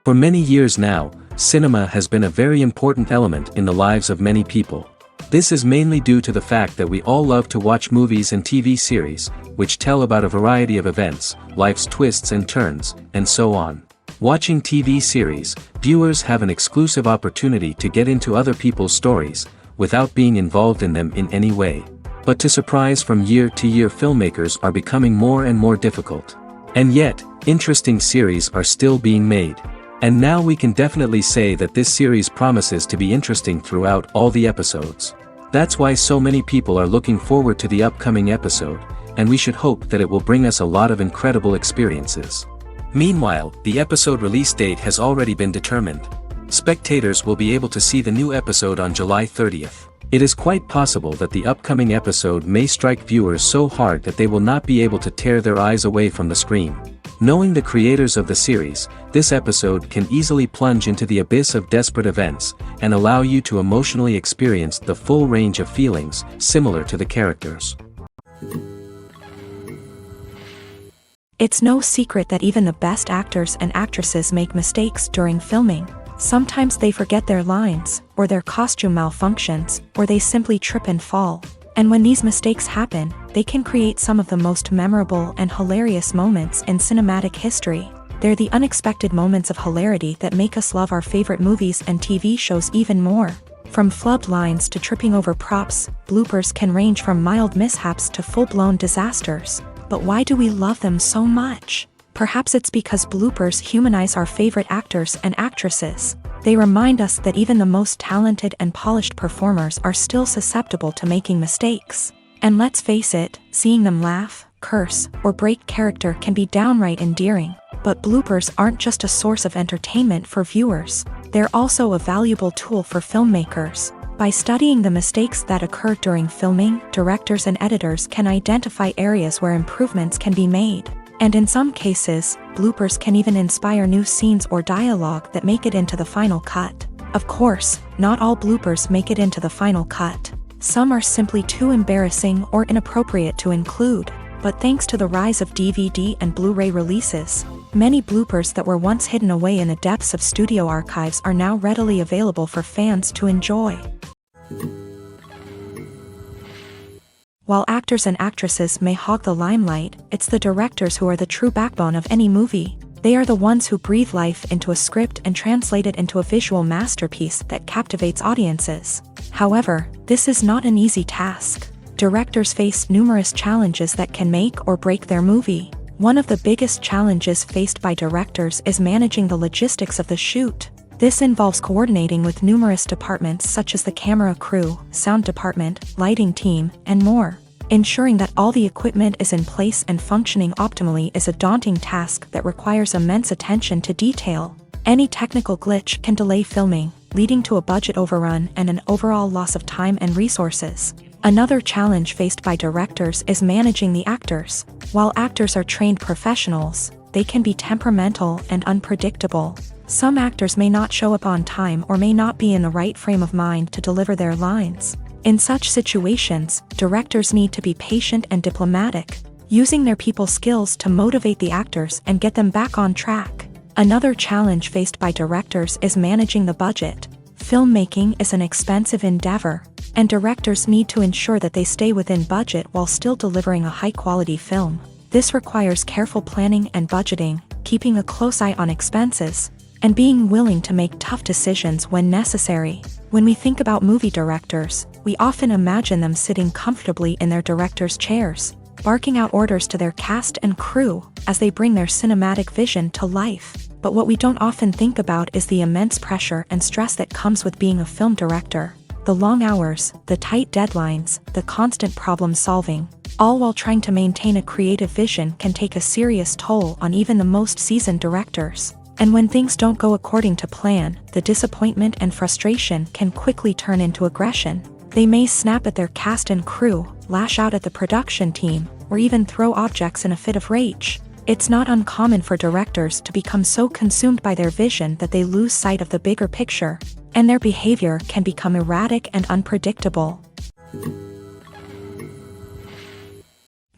For many years now, cinema has been a very important element in the lives of many people. This is mainly due to the fact that we all love to watch movies and TV series, which tell about a variety of events, life's twists and turns, and so on. Watching TV series, viewers have an exclusive opportunity to get into other people's stories, without being involved in them in any way. But to surprise from year to year, filmmakers are becoming more and more difficult. And yet, interesting series are still being made. And now we can definitely say that this series promises to be interesting throughout all the episodes. That's why so many people are looking forward to the upcoming episode, and we should hope that it will bring us a lot of incredible experiences. Meanwhile, the episode release date has already been determined. Spectators will be able to see the new episode on July 30th. It is quite possible that the upcoming episode may strike viewers so hard that they will not be able to tear their eyes away from the screen. Knowing the creators of the series, this episode can easily plunge into the abyss of desperate events, and allow you to emotionally experience the full range of feelings, similar to the characters. It's no secret that even the best actors and actresses make mistakes during filming. Sometimes they forget their lines, or their costume malfunctions, or they simply trip and fall. And when these mistakes happen, they can create some of the most memorable and hilarious moments in cinematic history. They're the unexpected moments of hilarity that make us love our favorite movies and TV shows even more. From flubbed lines to tripping over props, bloopers can range from mild mishaps to full-blown disasters. But why do we love them so much? Perhaps it's because bloopers humanize our favorite actors and actresses. They remind us that even the most talented and polished performers are still susceptible to making mistakes. And let's face it, seeing them laugh, curse, or break character can be downright endearing. But bloopers aren't just a source of entertainment for viewers. They're also a valuable tool for filmmakers. By studying the mistakes that occur during filming, directors and editors can identify areas where improvements can be made. And in some cases, bloopers can even inspire new scenes or dialogue that make it into the final cut. Of course, not all bloopers make it into the final cut. Some are simply too embarrassing or inappropriate to include. But thanks to the rise of DVD and Blu-ray releases, many bloopers that were once hidden away in the depths of studio archives are now readily available for fans to enjoy. While actors and actresses may hog the limelight, it's the directors who are the true backbone of any movie. They are the ones who breathe life into a script and translate it into a visual masterpiece that captivates audiences. However, this is not an easy task. Directors face numerous challenges that can make or break their movie. One of the biggest challenges faced by directors is managing the logistics of the shoot. This involves coordinating with numerous departments such as the camera crew, sound department, lighting team, and more. Ensuring that all the equipment is in place and functioning optimally is a daunting task that requires immense attention to detail. Any technical glitch can delay filming, leading to a budget overrun and an overall loss of time and resources. Another challenge faced by directors is managing the actors. While actors are trained professionals, they can be temperamental and unpredictable. Some actors may not show up on time or may not be in the right frame of mind to deliver their lines. In such situations, directors need to be patient and diplomatic, using their people skills to motivate the actors and get them back on track. Another challenge faced by directors is managing the budget. Filmmaking is an expensive endeavor, and directors need to ensure that they stay within budget while still delivering a high-quality film. This requires careful planning and budgeting, keeping a close eye on expenses, and being willing to make tough decisions when necessary. When we think about movie directors, we often imagine them sitting comfortably in their director's chairs, barking out orders to their cast and crew as they bring their cinematic vision to life. But what we don't often think about is the immense pressure and stress that comes with being a film director. The long hours, the tight deadlines, the constant problem solving, all while trying to maintain a creative vision can take a serious toll on even the most seasoned directors. And when things don't go according to plan, the disappointment and frustration can quickly turn into aggression. They may snap at their cast and crew, lash out at the production team, or even throw objects in a fit of rage. It's not uncommon for directors to become so consumed by their vision that they lose sight of the bigger picture, and their behavior can become erratic and unpredictable.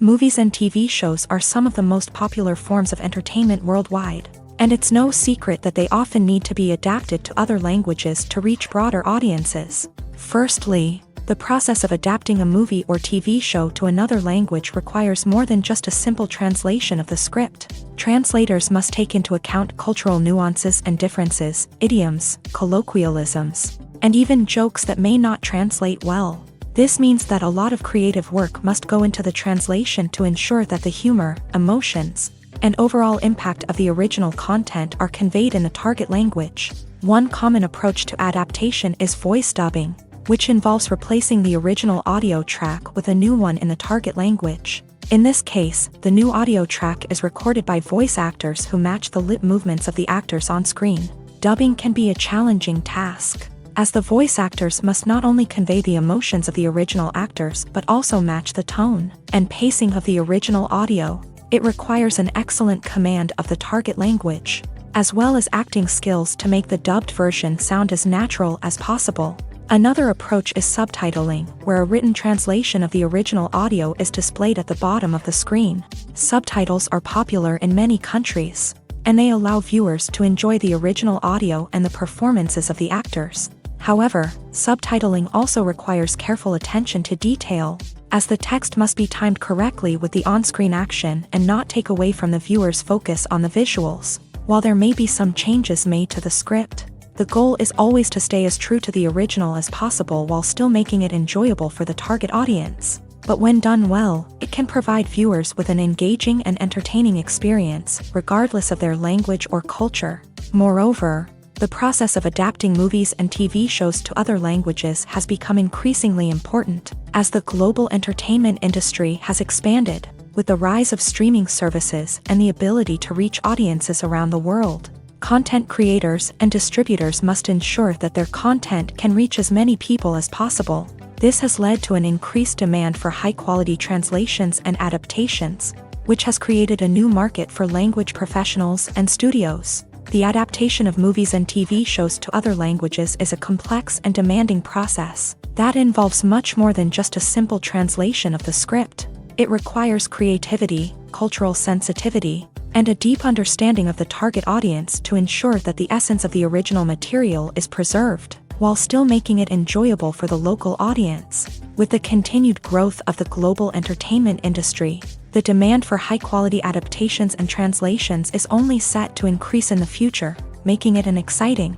Movies and TV shows are some of the most popular forms of entertainment worldwide. And it's no secret that they often need to be adapted to other languages to reach broader audiences. Firstly, the process of adapting a movie or TV show to another language requires more than just a simple translation of the script. Translators must take into account cultural nuances and differences, idioms, colloquialisms, and even jokes that may not translate well. This means that a lot of creative work must go into the translation to ensure that the humor, emotions, and overall impact of the original content are conveyed in the target language. One common approach to adaptation is voice dubbing, which involves replacing the original audio track with a new one in the target language. In this case, the new audio track is recorded by voice actors who match the lip movements of the actors on screen. Dubbing can be a challenging task, as the voice actors must not only convey the emotions of the original actors but also match the tone and pacing of the original audio. It requires an excellent command of the target language, as well as acting skills to make the dubbed version sound as natural as possible. Another approach is subtitling, where a written translation of the original audio is displayed at the bottom of the screen. Subtitles are popular in many countries, and they allow viewers to enjoy the original audio and the performances of the actors. However, subtitling also requires careful attention to detail, as the text must be timed correctly with the on-screen action and not take away from the viewer's focus on the visuals. While there may be some changes made to the script, the goal is always to stay as true to the original as possible while still making it enjoyable for the target audience. But when done well, it can provide viewers with an engaging and entertaining experience, regardless of their language or culture. Moreover, the process of adapting movies and TV shows to other languages has become increasingly important, as the global entertainment industry has expanded, with the rise of streaming services and the ability to reach audiences around the world. Content creators and distributors must ensure that their content can reach as many people as possible. This has led to an increased demand for high-quality translations and adaptations, which has created a new market for language professionals and studios. The adaptation of movies and TV shows to other languages is a complex and demanding process that involves much more than just a simple translation of the script. It requires creativity, cultural sensitivity, and a deep understanding of the target audience to ensure that the essence of the original material is preserved, while still making it enjoyable for the local audience. With the continued growth of the global entertainment industry, the demand for high-quality adaptations and translations is only set to increase in the future, making it an exciting.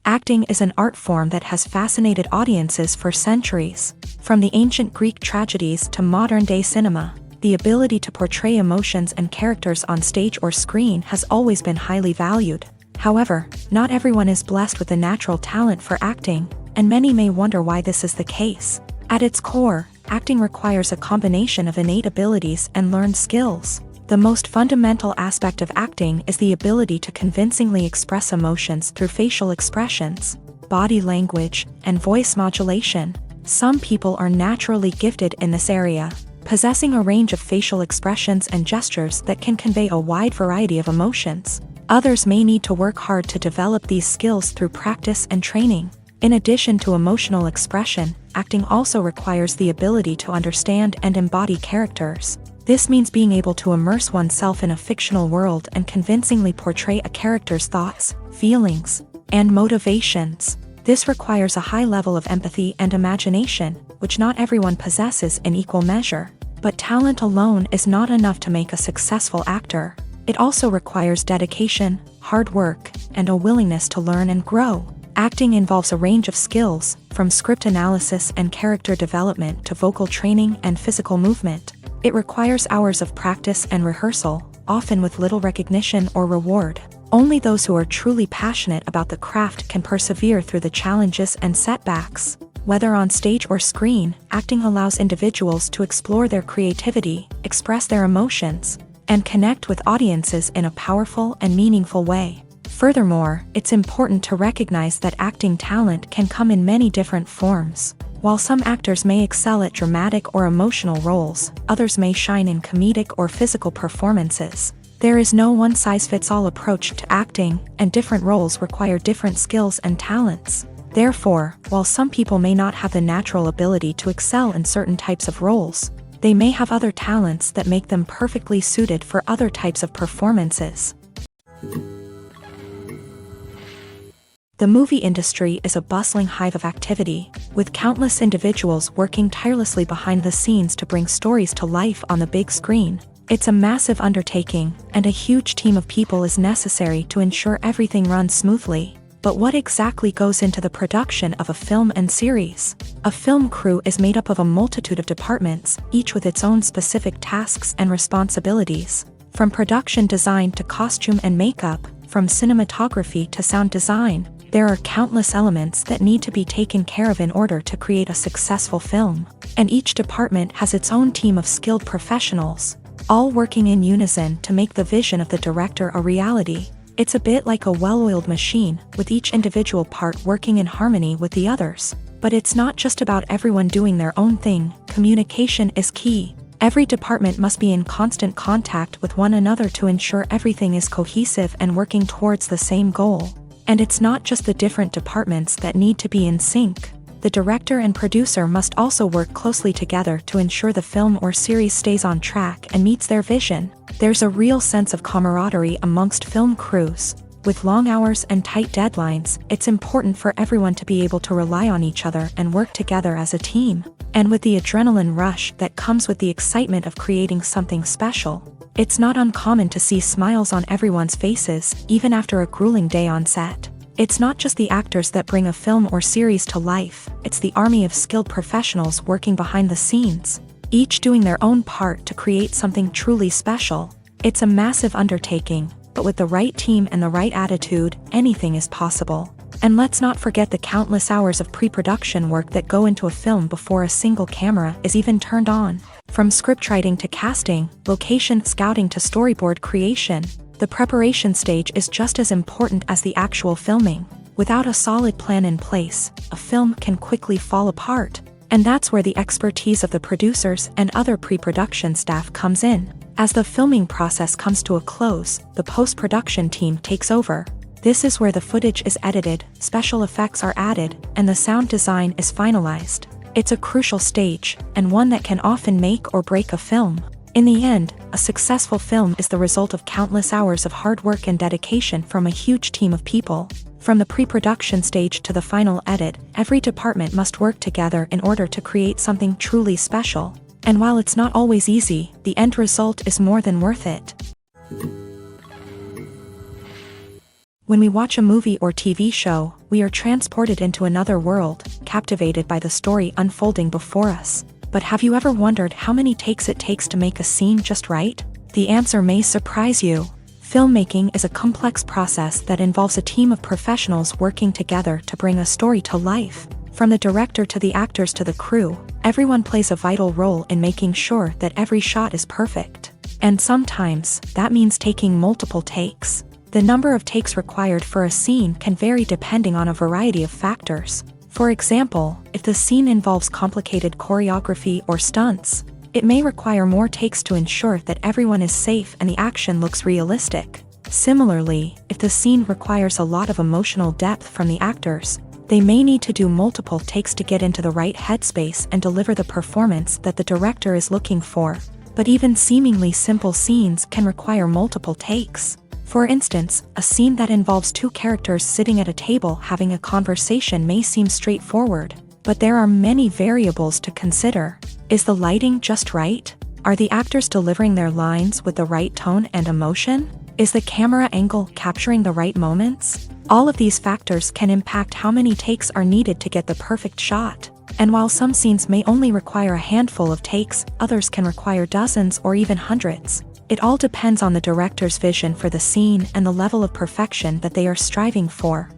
Acting is an art form that has fascinated audiences for centuries. From the ancient Greek tragedies to modern-day cinema, the ability to portray emotions and characters on stage or screen has always been highly valued. However, not everyone is blessed with the natural talent for acting, and many may wonder why this is the case. At its core, acting requires a combination of innate abilities and learned skills. The most fundamental aspect of acting is the ability to convincingly express emotions through facial expressions, body language, and voice modulation. Some people are naturally gifted in this area, possessing a range of facial expressions and gestures that can convey a wide variety of emotions. Others may need to work hard to develop these skills through practice and training. In addition to emotional expression, acting also requires the ability to understand and embody characters. This means being able to immerse oneself in a fictional world and convincingly portray a character's thoughts, feelings, and motivations. This requires a high level of empathy and imagination, which not everyone possesses in equal measure. But talent alone is not enough to make a successful actor. It also requires dedication, hard work, and a willingness to learn and grow. Acting involves a range of skills, from script analysis and character development to vocal training and physical movement. It requires hours of practice and rehearsal, often with little recognition or reward. Only those who are truly passionate about the craft can persevere through the challenges and setbacks. Whether on stage or screen, acting allows individuals to explore their creativity, express their emotions, and connect with audiences in a powerful and meaningful way. Furthermore, it's important to recognize that acting talent can come in many different forms. While some actors may excel at dramatic or emotional roles, others may shine in comedic or physical performances. There is no one-size-fits-all approach to acting, and different roles require different skills and talents. Therefore, while some people may not have the natural ability to excel in certain types of roles, they may have other talents that make them perfectly suited for other types of performances. The movie industry is a bustling hive of activity, with countless individuals working tirelessly behind the scenes to bring stories to life on the big screen. It's a massive undertaking, and a huge team of people is necessary to ensure everything runs smoothly. But what exactly goes into the production of a film and series? A film crew is made up of a multitude of departments, each with its own specific tasks and responsibilities. From production design to costume and makeup, from cinematography to sound design, there are countless elements that need to be taken care of in order to create a successful film. And each department has its own team of skilled professionals, all working in unison to make the vision of the director a reality. It's a bit like a well-oiled machine, with each individual part working in harmony with the others. But it's not just about everyone doing their own thing. Communication is key. Every department must be in constant contact with one another to ensure everything is cohesive and working towards the same goal. And it's not just the different departments that need to be in sync. The director and producer must also work closely together to ensure the film or series stays on track and meets their vision. There's a real sense of camaraderie amongst film crews. With long hours and tight deadlines, it's important for everyone to be able to rely on each other and work together as a team. And with the adrenaline rush that comes with the excitement of creating something special, it's not uncommon to see smiles on everyone's faces, even after a grueling day on set. It's not just the actors that bring a film or series to life, it's the army of skilled professionals working behind the scenes, each doing their own part to create something truly special. It's a massive undertaking, but with the right team and the right attitude, anything is possible. And let's not forget the countless hours of pre-production work that go into a film before a single camera is even turned on. From scriptwriting to casting, location scouting to storyboard creation, the preparation stage is just as important as the actual filming. Without a solid plan in place, a film can quickly fall apart. And that's where the expertise of the producers and other pre-production staff comes in. As the filming process comes to a close, the post-production team takes over. This is where the footage is edited, special effects are added, and the sound design is finalized. It's a crucial stage, and one that can often make or break a film. In the end, a successful film is the result of countless hours of hard work and dedication from a huge team of people. From the pre-production stage to the final edit, every department must work together in order to create something truly special. And while it's not always easy, the end result is more than worth it. When we watch a movie or TV show, we are transported into another world, captivated by the story unfolding before us. But have you ever wondered how many takes it takes to make a scene just right? The answer may surprise you. Filmmaking is a complex process that involves a team of professionals working together to bring a story to life. From the director to the actors to the crew, everyone plays a vital role in making sure that every shot is perfect. And sometimes, that means taking multiple takes. The number of takes required for a scene can vary depending on a variety of factors. For example, if the scene involves complicated choreography or stunts, it may require more takes to ensure that everyone is safe and the action looks realistic. Similarly, if the scene requires a lot of emotional depth from the actors, they may need to do multiple takes to get into the right headspace and deliver the performance that the director is looking for. But even seemingly simple scenes can require multiple takes. For instance, a scene that involves two characters sitting at a table having a conversation may seem straightforward, but there are many variables to consider. Is the lighting just right? Are the actors delivering their lines with the right tone and emotion? Is the camera angle capturing the right moments? All of these factors can impact how many takes are needed to get the perfect shot. And while some scenes may only require a handful of takes, others can require dozens or even hundreds. It all depends on the director's vision for the scene and the level of perfection that they are striving for.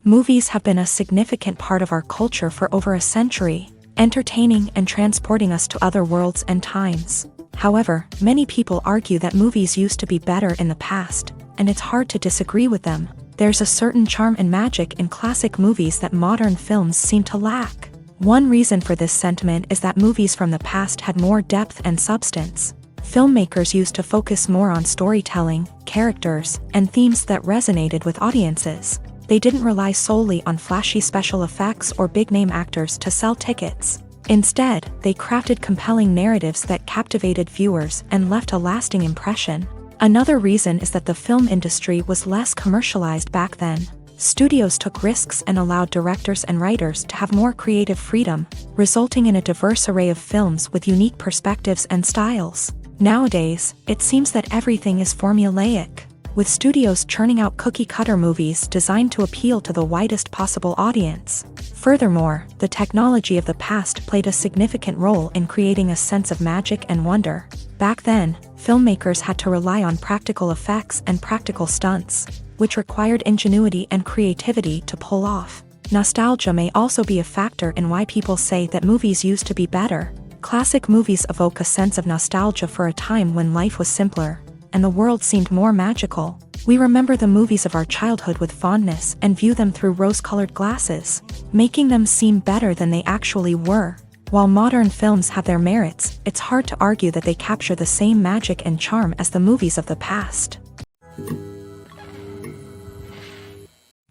Movies have been a significant part of our culture for over a century, entertaining and transporting us to other worlds and times. However, many people argue that movies used to be better in the past, and it's hard to disagree with them. There's a certain charm and magic in classic movies that modern films seem to lack. One reason for this sentiment is that movies from the past had more depth and substance. Filmmakers used to focus more on storytelling, characters, and themes that resonated with audiences. They didn't rely solely on flashy special effects or big-name actors to sell tickets. Instead, they crafted compelling narratives that captivated viewers and left a lasting impression. Another reason is that the film industry was less commercialized back then. Studios took risks and allowed directors and writers to have more creative freedom, resulting in a diverse array of films with unique perspectives and styles. Nowadays, it seems that everything is formulaic, with studios churning out cookie-cutter movies designed to appeal to the widest possible audience. Furthermore, the technology of the past played a significant role in creating a sense of magic and wonder. Back then, filmmakers had to rely on practical effects and practical stunts, which required ingenuity and creativity to pull off. Nostalgia may also be a factor in why people say that movies used to be better. Classic movies evoke a sense of nostalgia for a time when life was simpler, and the world seemed more magical. We remember the movies of our childhood with fondness and view them through rose-colored glasses, making them seem better than they actually were. While modern films have their merits, it's hard to argue that they capture the same magic and charm as the movies of the past.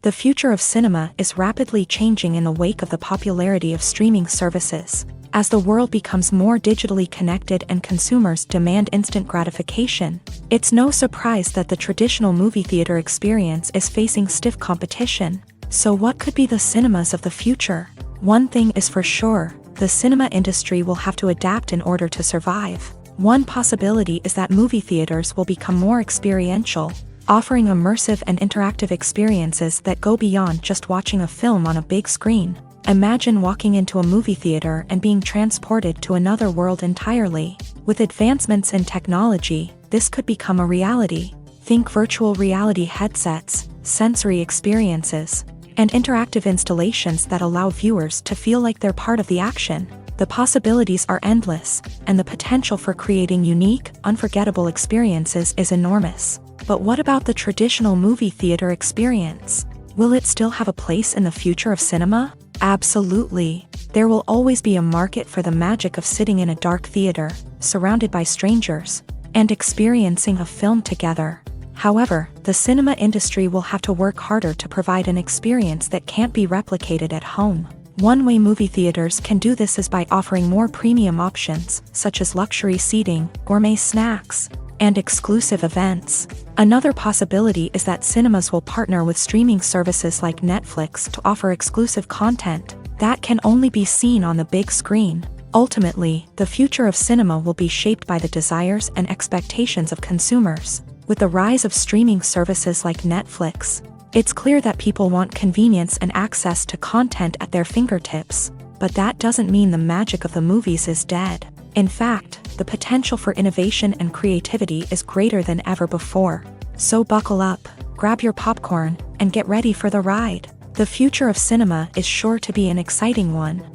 The future of cinema is rapidly changing in the wake of the popularity of streaming services. As the world becomes more digitally connected and consumers demand instant gratification, it's no surprise that the traditional movie theater experience is facing stiff competition. So what could be the cinemas of the future? One thing is for sure, the cinema industry will have to adapt in order to survive. One possibility is that movie theaters will become more experiential, offering immersive and interactive experiences that go beyond just watching a film on a big screen. Imagine walking into a movie theater and being transported to another world entirely. With advancements in technology, this could become a reality. Think virtual reality headsets, sensory experiences, and interactive installations that allow viewers to feel like they're part of the action. The possibilities are endless, and the potential for creating unique, unforgettable experiences is enormous. But what about the traditional movie theater experience? Will it still have a place in the future of cinema? Absolutely. There will always be a market for the magic of sitting in a dark theater, surrounded by strangers, and experiencing a film together. However, the cinema industry will have to work harder to provide an experience that can't be replicated at home. One way movie theaters can do this is by offering more premium options, such as luxury seating, gourmet snacks, and exclusive events. Another possibility is that cinemas will partner with streaming services like Netflix to offer exclusive content that can only be seen on the big screen. Ultimately, the future of cinema will be shaped by the desires and expectations of consumers. With the rise of streaming services like Netflix, it's clear that people want convenience and access to content at their fingertips. But that doesn't mean the magic of the movies is dead. In fact, the potential for innovation and creativity is greater than ever before. So buckle up, grab your popcorn, and get ready for the ride. The future of cinema is sure to be an exciting one.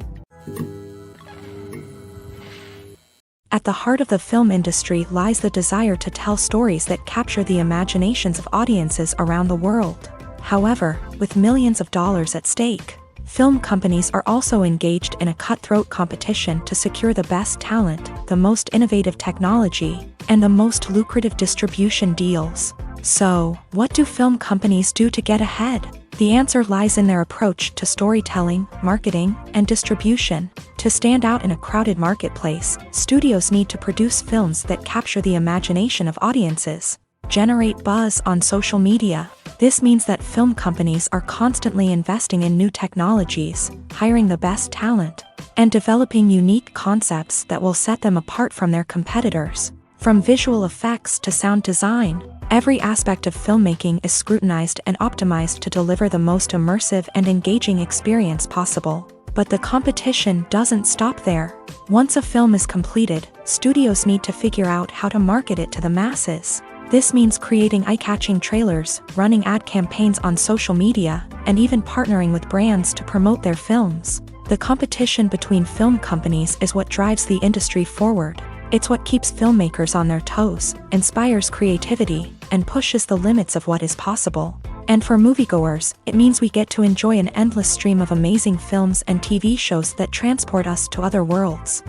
At the heart of the film industry lies the desire to tell stories that capture the imaginations of audiences around the world. However, with millions of dollars at stake, film companies are also engaged in a cutthroat competition to secure the best talent, the most innovative technology, and the most lucrative distribution deals. So, what do film companies do to get ahead? The answer lies in their approach to storytelling, marketing, and distribution. To stand out in a crowded marketplace, studios need to produce films that capture the imagination of audiences, generate buzz on social media. This means that film companies are constantly investing in new technologies, hiring the best talent, and developing unique concepts that will set them apart from their competitors. From visual effects to sound design, every aspect of filmmaking is scrutinized and optimized to deliver the most immersive and engaging experience possible. But the competition doesn't stop there. Once a film is completed, studios need to figure out how to market it to the masses. This means creating eye-catching trailers, running ad campaigns on social media, and even partnering with brands to promote their films. The competition between film companies is what drives the industry forward. It's what keeps filmmakers on their toes, inspires creativity, and pushes the limits of what is possible. And for moviegoers, it means we get to enjoy an endless stream of amazing films and TV shows that transport us to other worlds.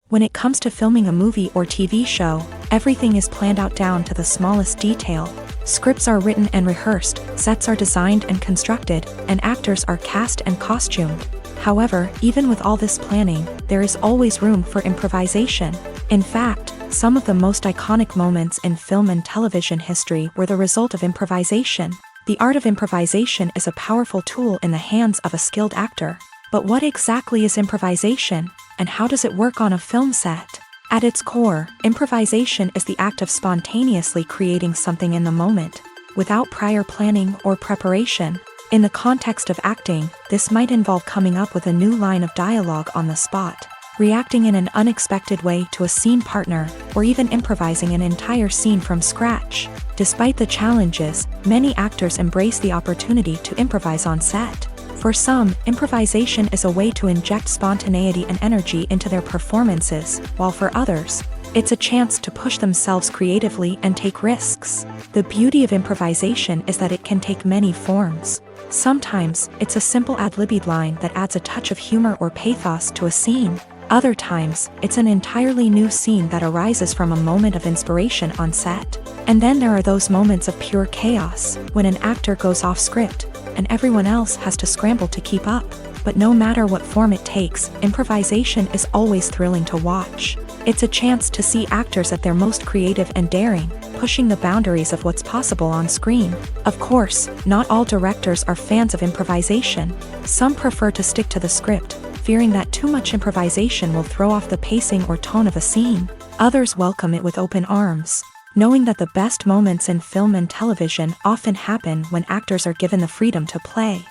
When it comes to filming a movie or TV show, everything is planned out down to the smallest detail. Scripts are written and rehearsed, sets are designed and constructed, and actors are cast and costumed. However, even with all this planning, there is always room for improvisation. In fact, some of the most iconic moments in film and television history were the result of improvisation. The art of improvisation is a powerful tool in the hands of a skilled actor. But what exactly is improvisation, and how does it work on a film set? At its core, improvisation is the act of spontaneously creating something in the moment, without prior planning or preparation. In the context of acting, this might involve coming up with a new line of dialogue on the spot, reacting in an unexpected way to a scene partner, or even improvising an entire scene from scratch. Despite the challenges, many actors embrace the opportunity to improvise on set. For some, improvisation is a way to inject spontaneity and energy into their performances, while for others, it's a chance to push themselves creatively and take risks. The beauty of improvisation is that it can take many forms. Sometimes, it's a simple ad-libbed line that adds a touch of humor or pathos to a scene. Other times, it's an entirely new scene that arises from a moment of inspiration on set. And then there are those moments of pure chaos, when an actor goes off script, and everyone else has to scramble to keep up. But no matter what form it takes, improvisation is always thrilling to watch. It's a chance to see actors at their most creative and daring, pushing the boundaries of what's possible on screen. Of course, not all directors are fans of improvisation. Some prefer to stick to the script, fearing that too much improvisation will throw off the pacing or tone of a scene. Others welcome it with open arms, knowing that the best moments in film and television often happen when actors are given the freedom to play.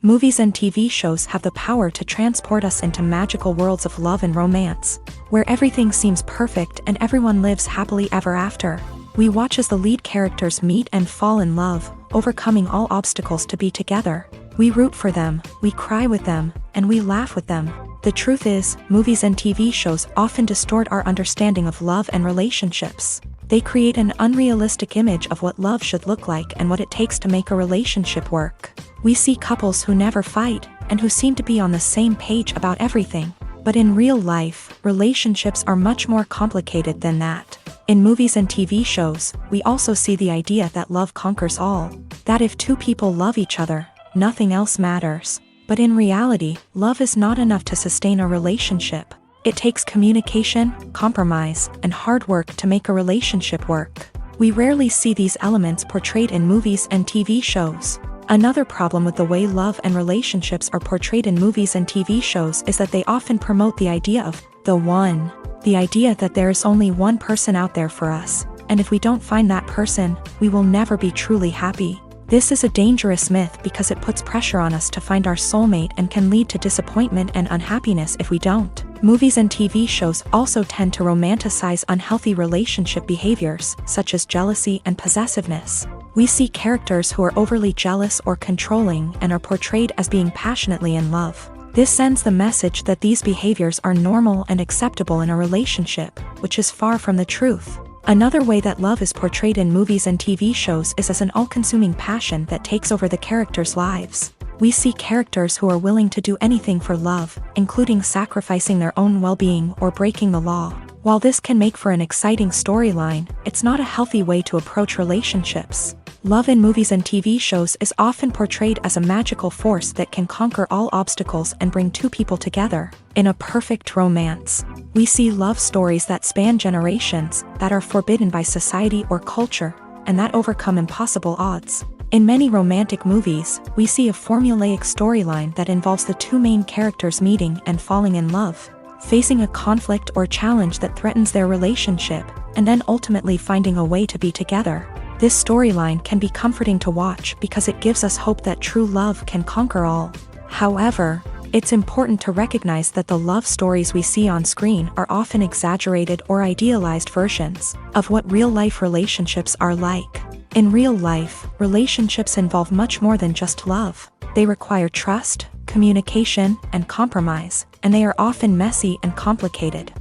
Movies and TV shows have the power to transport us into magical worlds of love and romance, where everything seems perfect and everyone lives happily ever after. We watch as the lead characters meet and fall in love, overcoming all obstacles to be together. We root for them, we cry with them, and we laugh with them. The truth is, movies and TV shows often distort our understanding of love and relationships. They create an unrealistic image of what love should look like and what it takes to make a relationship work. We see couples who never fight, and who seem to be on the same page about everything. But in real life, relationships are much more complicated than that. In movies and TV shows, we also see the idea that love conquers all. That if two people love each other, nothing else matters. But in reality, love is not enough to sustain a relationship. It takes communication, compromise, and hard work to make a relationship work. We rarely see these elements portrayed in movies and TV shows. Another problem with the way love and relationships are portrayed in movies and TV shows is that they often promote the idea of the one. The idea that there is only one person out there for us, and if we don't find that person, we will never be truly happy. This is a dangerous myth because it puts pressure on us to find our soulmate and can lead to disappointment and unhappiness if we don't. Movies and TV shows also tend to romanticize unhealthy relationship behaviors, such as jealousy and possessiveness. We see characters who are overly jealous or controlling and are portrayed as being passionately in love. This sends the message that these behaviors are normal and acceptable in a relationship, which is far from the truth. Another way that love is portrayed in movies and TV shows is as an all-consuming passion that takes over the characters' lives. We see characters who are willing to do anything for love, including sacrificing their own well-being or breaking the law. While this can make for an exciting storyline, it's not a healthy way to approach relationships. Love in movies and TV shows is often portrayed as a magical force that can conquer all obstacles and bring two people together. In a perfect romance, we see love stories that span generations, that are forbidden by society or culture, and that overcome impossible odds. In many romantic movies, we see a formulaic storyline that involves the two main characters meeting and falling in love, facing a conflict or challenge that threatens their relationship, and then ultimately finding a way to be together. This storyline can be comforting to watch because it gives us hope that true love can conquer all. However, it's important to recognize that the love stories we see on screen are often exaggerated or idealized versions of what real-life relationships are like. In real life, relationships involve much more than just love. They require trust, communication, and compromise, and they are often messy and complicated.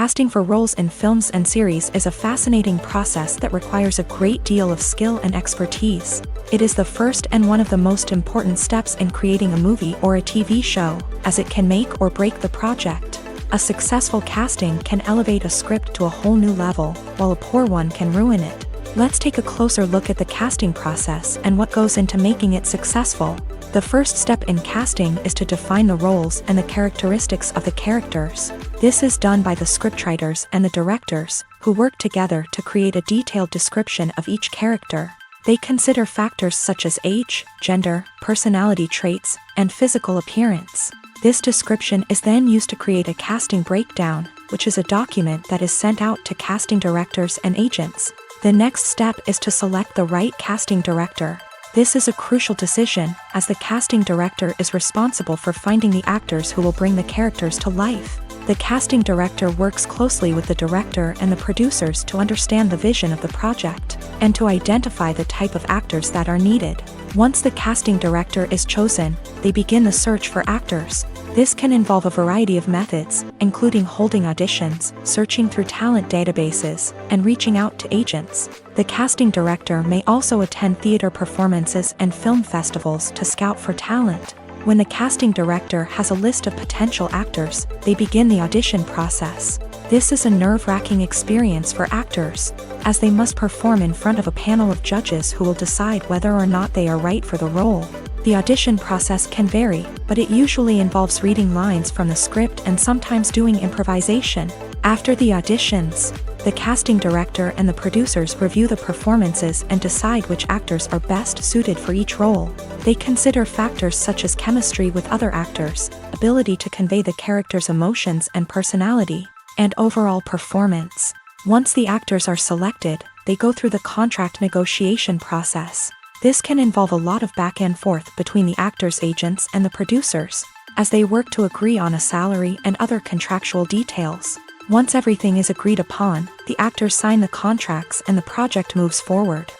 Casting for roles in films and series is a fascinating process that requires a great deal of skill and expertise. It is the first and one of the most important steps in creating a movie or a TV show, as it can make or break the project. A successful casting can elevate a script to a whole new level, while a poor one can ruin it. Let's take a closer look at the casting process and what goes into making it successful. The first step in casting is to define the roles and the characteristics of the characters. This is done by the scriptwriters and the directors, who work together to create a detailed description of each character. They consider factors such as age, gender, personality traits, and physical appearance. This description is then used to create a casting breakdown, which is a document that is sent out to casting directors and agents. The next step is to select the right casting director. This is a crucial decision, as the casting director is responsible for finding the actors who will bring the characters to life. The casting director works closely with the director and the producers to understand the vision of the project, and to identify the type of actors that are needed. Once the casting director is chosen, they begin the search for actors. This can involve a variety of methods, including holding auditions, searching through talent databases, and reaching out to agents. The casting director may also attend theater performances and film festivals to scout for talent. When the casting director has a list of potential actors, they begin the audition process. This is a nerve-wracking experience for actors, as they must perform in front of a panel of judges who will decide whether or not they are right for the role. The audition process can vary, but it usually involves reading lines from the script and sometimes doing improvisation. After the auditions, the casting director and the producers review the performances and decide which actors are best suited for each role. They consider factors such as chemistry with other actors, ability to convey the character's emotions and personality, and overall performance. Once the actors are selected, they go through the contract negotiation process. This can involve a lot of back and forth between the actors' agents and the producers, as they work to agree on a salary and other contractual details. Once everything is agreed upon, the actors sign the contracts and the project moves forward.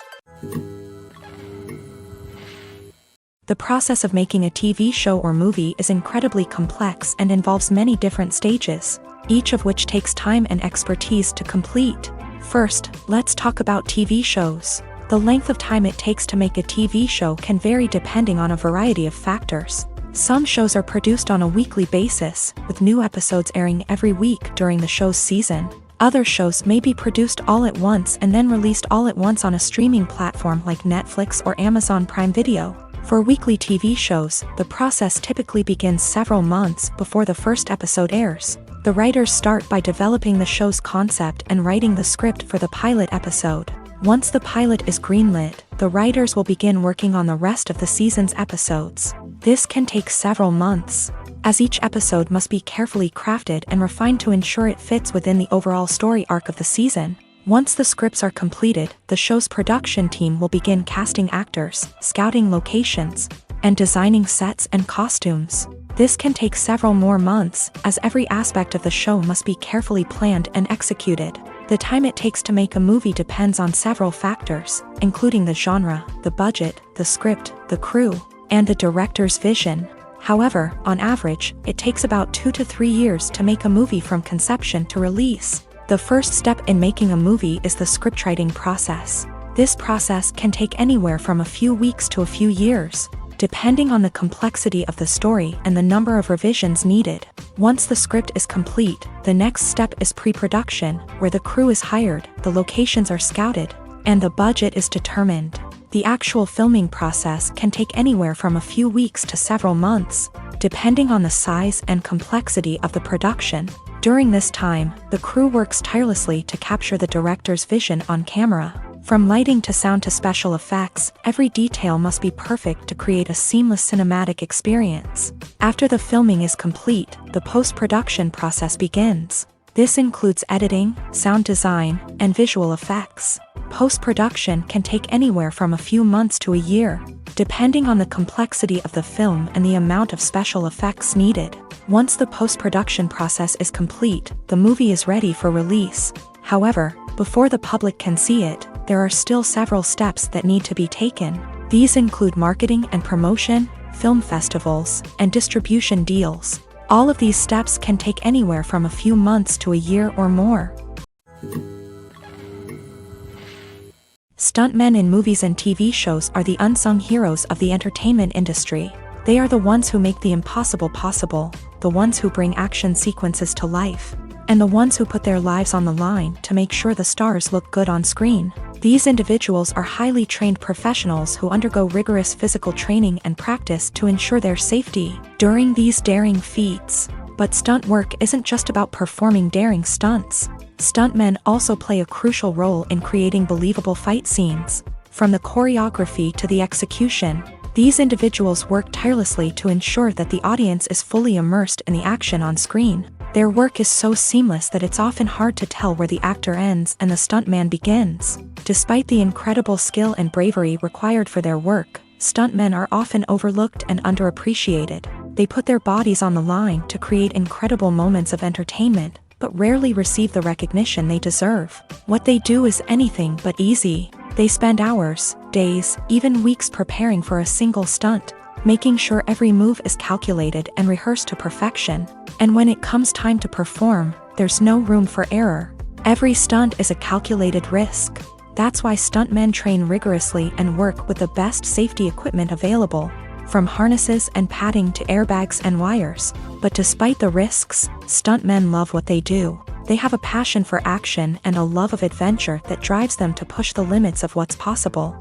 The process of making a TV show or movie is incredibly complex and involves many different stages, each of which takes time and expertise to complete. First, let's talk about TV shows. The length of time it takes to make a TV show can vary depending on a variety of factors. Some shows are produced on a weekly basis, with new episodes airing every week during the show's season. Other shows may be produced all at once and then released all at once on a streaming platform like Netflix or Amazon Prime Video. For weekly TV shows, the process typically begins several months before the first episode airs. The writers start by developing the show's concept and writing the script for the pilot episode. Once the pilot is greenlit, the writers will begin working on the rest of the season's episodes. This can take several months, as each episode must be carefully crafted and refined to ensure it fits within the overall story arc of the season. Once the scripts are completed, the show's production team will begin casting actors, scouting locations, and designing sets and costumes. This can take several more months, as every aspect of the show must be carefully planned and executed. The time it takes to make a movie depends on several factors, including the genre, the budget, the script, the crew, and the director's vision. However, on average, it takes about 2 to 3 years to make a movie from conception to release. The first step in making a movie is the scriptwriting process. This process can take anywhere from a few weeks to a few years, depending on the complexity of the story and the number of revisions needed. Once the script is complete, the next step is pre-production, where the crew is hired, the locations are scouted, and the budget is determined. The actual filming process can take anywhere from a few weeks to several months, depending on the size and complexity of the production. During this time, the crew works tirelessly to capture the director's vision on camera. From lighting to sound to special effects, every detail must be perfect to create a seamless cinematic experience. After the filming is complete, the post-production process begins. This includes editing, sound design, and visual effects. Post-production can take anywhere from a few months to a year, depending on the complexity of the film and the amount of special effects needed. Once the post-production process is complete, the movie is ready for release. However, before the public can see it, there are still several steps that need to be taken. These include marketing and promotion, film festivals, and distribution deals. All of these steps can take anywhere from a few months to a year or more. Stuntmen in movies and TV shows are the unsung heroes of the entertainment industry. They are the ones who make the impossible possible, the ones who bring action sequences to life, and the ones who put their lives on the line to make sure the stars look good on screen. These individuals are highly trained professionals who undergo rigorous physical training and practice to ensure their safety during these daring feats. But stunt work isn't just about performing daring stunts. Stuntmen also play a crucial role in creating believable fight scenes. From the choreography to the execution, these individuals work tirelessly to ensure that the audience is fully immersed in the action on screen. Their work is so seamless that it's often hard to tell where the actor ends and the stuntman begins. Despite the incredible skill and bravery required for their work, stuntmen are often overlooked and underappreciated. They put their bodies on the line to create incredible moments of entertainment, but rarely receive the recognition they deserve. What they do is anything but easy. They spend hours, days, even weeks preparing for a single stunt, making sure every move is calculated and rehearsed to perfection. And when it comes time to perform, there's no room for error. Every stunt is a calculated risk. That's why stuntmen train rigorously and work with the best safety equipment available, from harnesses and padding to airbags and wires. But despite the risks, stuntmen love what they do. They have a passion for action and a love of adventure that drives them to push the limits of what's possible.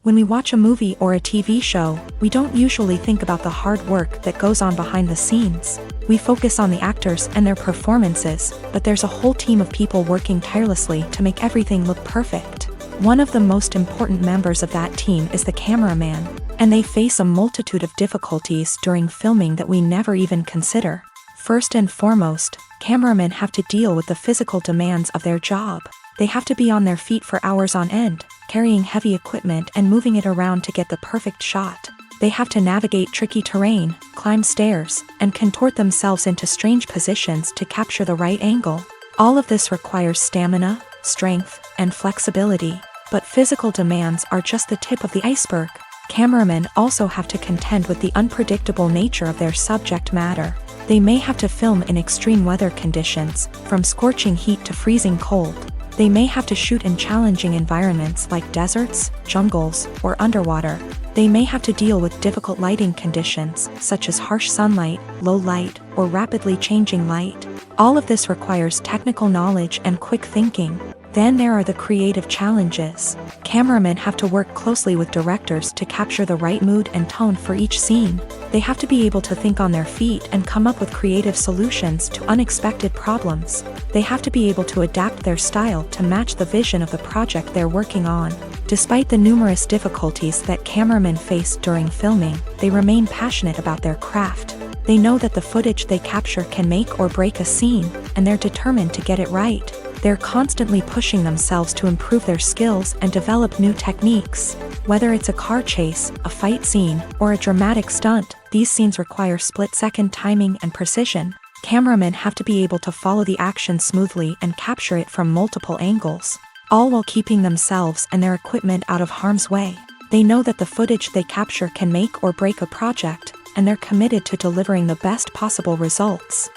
When we watch a movie or a TV show, we don't usually think about the hard work that goes on behind the scenes. We focus on the actors and their performances, but there's a whole team of people working tirelessly to make everything look perfect. One of the most important members of that team is the cameraman, and they face a multitude of difficulties during filming that we never even consider. First and foremost, cameramen have to deal with the physical demands of their job. They have to be on their feet for hours on end, carrying heavy equipment and moving it around to get the perfect shot. They have to navigate tricky terrain, climb stairs, and contort themselves into strange positions to capture the right angle. All of this requires stamina, strength, and flexibility. But physical demands are just the tip of the iceberg. Cameramen also have to contend with the unpredictable nature of their subject matter. They may have to film in extreme weather conditions, from scorching heat to freezing cold. They may have to shoot in challenging environments like deserts, jungles, or underwater. They may have to deal with difficult lighting conditions, such as harsh sunlight, low light, or rapidly changing light. All of this requires technical knowledge and quick thinking. Then there are the creative challenges. Cameramen have to work closely with directors to capture the right mood and tone for each scene. They have to be able to think on their feet and come up with creative solutions to unexpected problems. They have to be able to adapt their style to match the vision of the project they're working on. Despite the numerous difficulties that cameramen face during filming, they remain passionate about their craft. They know that the footage they capture can make or break a scene, and they're determined to get it right. They're constantly pushing themselves to improve their skills and develop new techniques. Whether it's a car chase, a fight scene, or a dramatic stunt, these scenes require split-second timing and precision. Cameramen have to be able to follow the action smoothly and capture it from multiple angles, all while keeping themselves and their equipment out of harm's way. They know that the footage they capture can make or break a project, and they're committed to delivering the best possible results.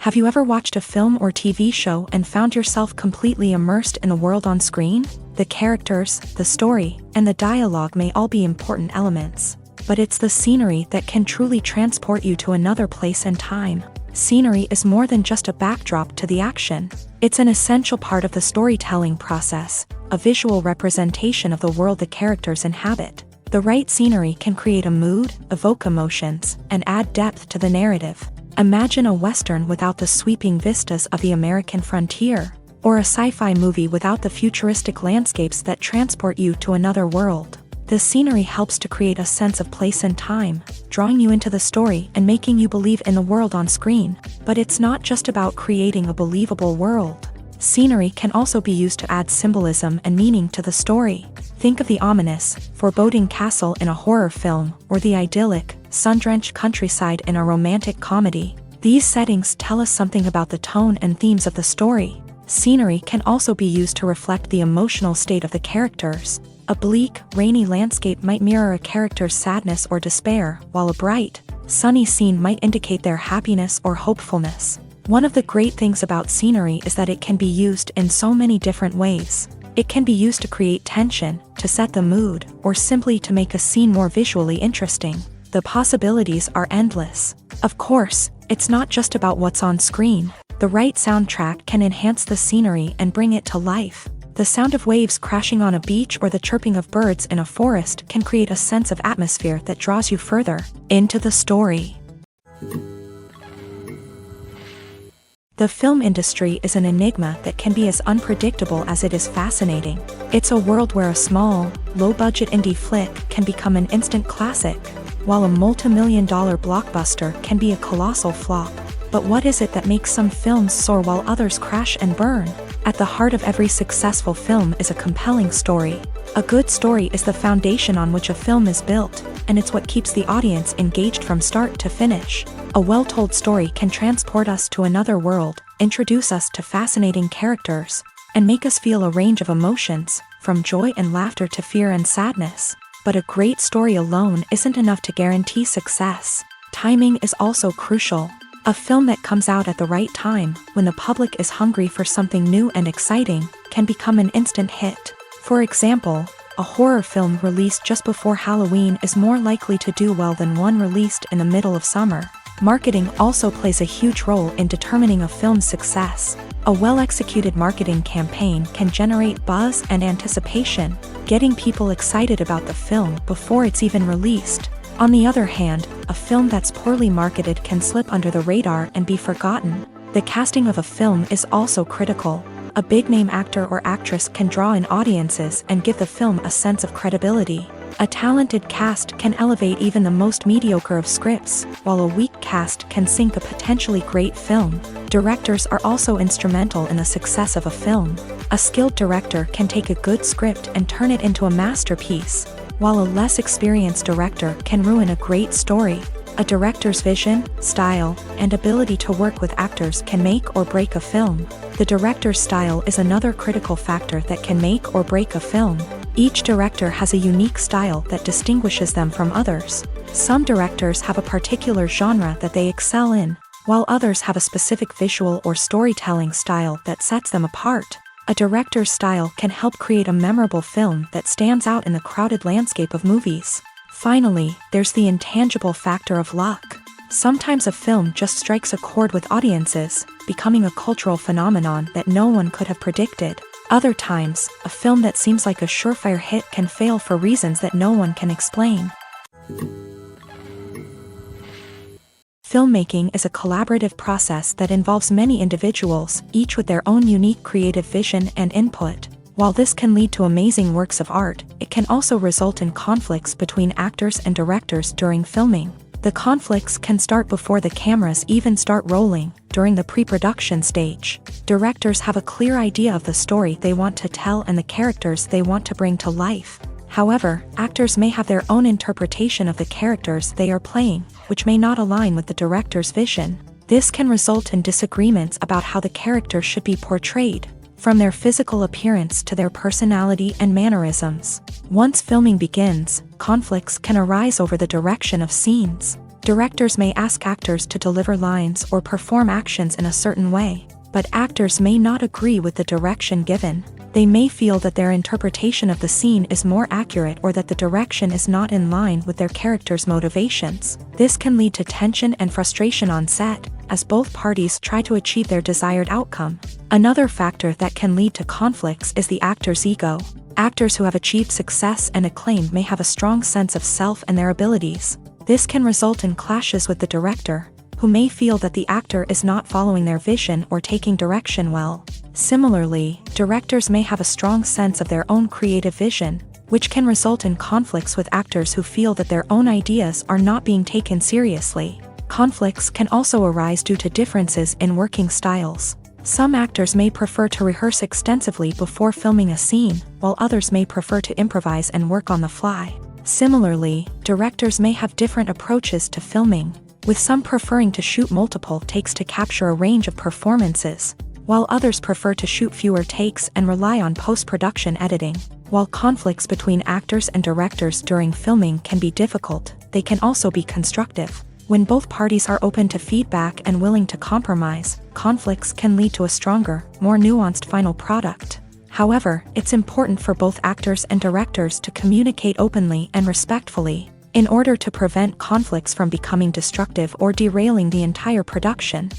Have you ever watched a film or TV show and found yourself completely immersed in the world on screen? The characters, the story, and the dialogue may all be important elements, but it's the scenery that can truly transport you to another place and time. Scenery is more than just a backdrop to the action. It's an essential part of the storytelling process, a visual representation of the world the characters inhabit. The right scenery can create a mood, evoke emotions, and add depth to the narrative. Imagine a Western without the sweeping vistas of the American frontier, or a sci-fi movie without the futuristic landscapes that transport you to another world. The scenery helps to create a sense of place and time, drawing you into the story and making you believe in the world on screen. But it's not just about creating a believable world. Scenery can also be used to add symbolism and meaning to the story. Think of the ominous, foreboding castle in a horror film, or the idyllic, sun-drenched countryside in a romantic comedy. These settings tell us something about the tone and themes of the story. Scenery can also be used to reflect the emotional state of the characters. A bleak, rainy landscape might mirror a character's sadness or despair, while a bright, sunny scene might indicate their happiness or hopefulness. One of the great things about scenery is that it can be used in so many different ways. It can be used to create tension, to set the mood, or simply to make a scene more visually interesting. The possibilities are endless. Of course, it's not just about what's on screen. The right soundtrack can enhance the scenery and bring it to life. The sound of waves crashing on a beach or the chirping of birds in a forest can create a sense of atmosphere that draws you further into the story. The film industry is an enigma that can be as unpredictable as it is fascinating. It's a world where a small, low-budget indie flick can become an instant classic, while a multi-million-dollar blockbuster can be a colossal flop. But what is it that makes some films soar while others crash and burn? At the heart of every successful film is a compelling story. A good story is the foundation on which a film is built, and it's what keeps the audience engaged from start to finish. A well-told story can transport us to another world, introduce us to fascinating characters, and make us feel a range of emotions, from joy and laughter to fear and sadness. But a great story alone isn't enough to guarantee success. Timing is also crucial. A film that comes out at the right time, when the public is hungry for something new and exciting, can become an instant hit. For example, a horror film released just before Halloween is more likely to do well than one released in the middle of summer. Marketing also plays a huge role in determining a film's success. A well-executed marketing campaign can generate buzz and anticipation, getting people excited about the film before it's even released. On the other hand, a film that's poorly marketed can slip under the radar and be forgotten. The casting of a film is also critical. A big-name actor or actress can draw in audiences and give the film a sense of credibility. A talented cast can elevate even the most mediocre of scripts, while a weak cast can sink a potentially great film. Directors are also instrumental in the success of a film. A skilled director can take a good script and turn it into a masterpiece, while a less experienced director can ruin a great story. A director's vision, style, and ability to work with actors can make or break a film. The director's style is another critical factor that can make or break a film. Each director has a unique style that distinguishes them from others. Some directors have a particular genre that they excel in, while others have a specific visual or storytelling style that sets them apart. A director's style can help create a memorable film that stands out in the crowded landscape of movies. Finally, there's the intangible factor of luck. Sometimes a film just strikes a chord with audiences, becoming a cultural phenomenon that no one could have predicted. Other times, a film that seems like a surefire hit can fail for reasons that no one can explain. Filmmaking is a collaborative process that involves many individuals, each with their own unique creative vision and input. While this can lead to amazing works of art, it can also result in conflicts between actors and directors during filming. The conflicts can start before the cameras even start rolling, during the pre-production stage. Directors have a clear idea of the story they want to tell and the characters they want to bring to life. However, actors may have their own interpretation of the characters they are playing, which may not align with the director's vision. This can result in disagreements about how the character should be portrayed, from their physical appearance to their personality and mannerisms. Once filming begins, conflicts can arise over the direction of scenes. Directors may ask actors to deliver lines or perform actions in a certain way, but actors may not agree with the direction given. They may feel that their interpretation of the scene is more accurate or that the direction is not in line with their character's motivations. This can lead to tension and frustration on set, as both parties try to achieve their desired outcome. Another factor that can lead to conflicts is the actor's ego. Actors who have achieved success and acclaim may have a strong sense of self and their abilities. This can result in clashes with the director, who may feel that the actor is not following their vision or taking direction well. Similarly, directors may have a strong sense of their own creative vision, which can result in conflicts with actors who feel that their own ideas are not being taken seriously. Conflicts can also arise due to differences in working styles. Some actors may prefer to rehearse extensively before filming a scene, while others may prefer to improvise and work on the fly. Similarly, directors may have different approaches to filming, with some preferring to shoot multiple takes to capture a range of performances, while others prefer to shoot fewer takes and rely on post-production editing. While conflicts between actors and directors during filming can be difficult, they can also be constructive. When both parties are open to feedback and willing to compromise, conflicts can lead to a stronger, more nuanced final product. However, it's important for both actors and directors to communicate openly and respectfully, in order to prevent conflicts from becoming destructive or derailing the entire production.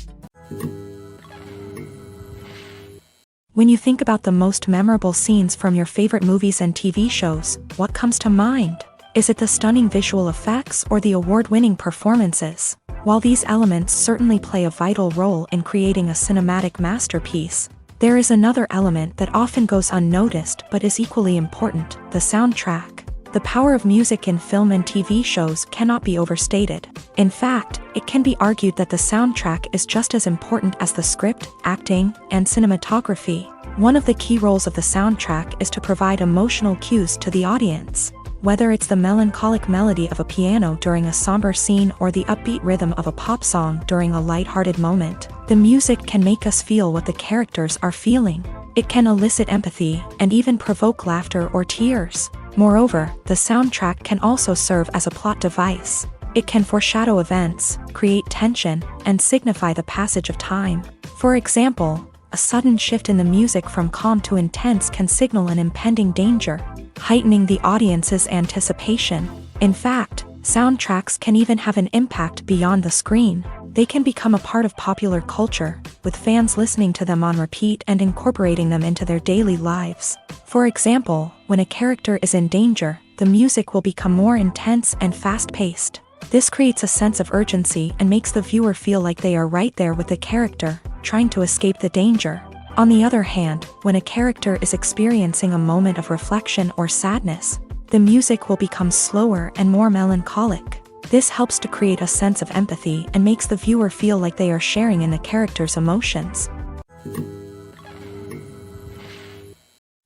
When you think about the most memorable scenes from your favorite movies and TV shows, what comes to mind? Is it the stunning visual effects or the award-winning performances? While these elements certainly play a vital role in creating a cinematic masterpiece, there is another element that often goes unnoticed but is equally important: the soundtrack. The power of music in film and TV shows cannot be overstated. In fact, it can be argued that the soundtrack is just as important as the script, acting, and cinematography. One of the key roles of the soundtrack is to provide emotional cues to the audience. Whether it's the melancholic melody of a piano during a somber scene or the upbeat rhythm of a pop song during a lighthearted moment, the music can make us feel what the characters are feeling. It can elicit empathy and even provoke laughter or tears. Moreover, the soundtrack can also serve as a plot device. It can foreshadow events, create tension, and signify the passage of time. For example, a sudden shift in the music from calm to intense can signal an impending danger, heightening the audience's anticipation. In fact, soundtracks can even have an impact beyond the screen. They can become a part of popular culture, with fans listening to them on repeat and incorporating them into their daily lives. For example, when a character is in danger, the music will become more intense and fast-paced. This creates a sense of urgency and makes the viewer feel like they are right there with the character, trying to escape the danger. On the other hand, when a character is experiencing a moment of reflection or sadness, the music will become slower and more melancholic. This helps to create a sense of empathy and makes the viewer feel like they are sharing in the character's emotions.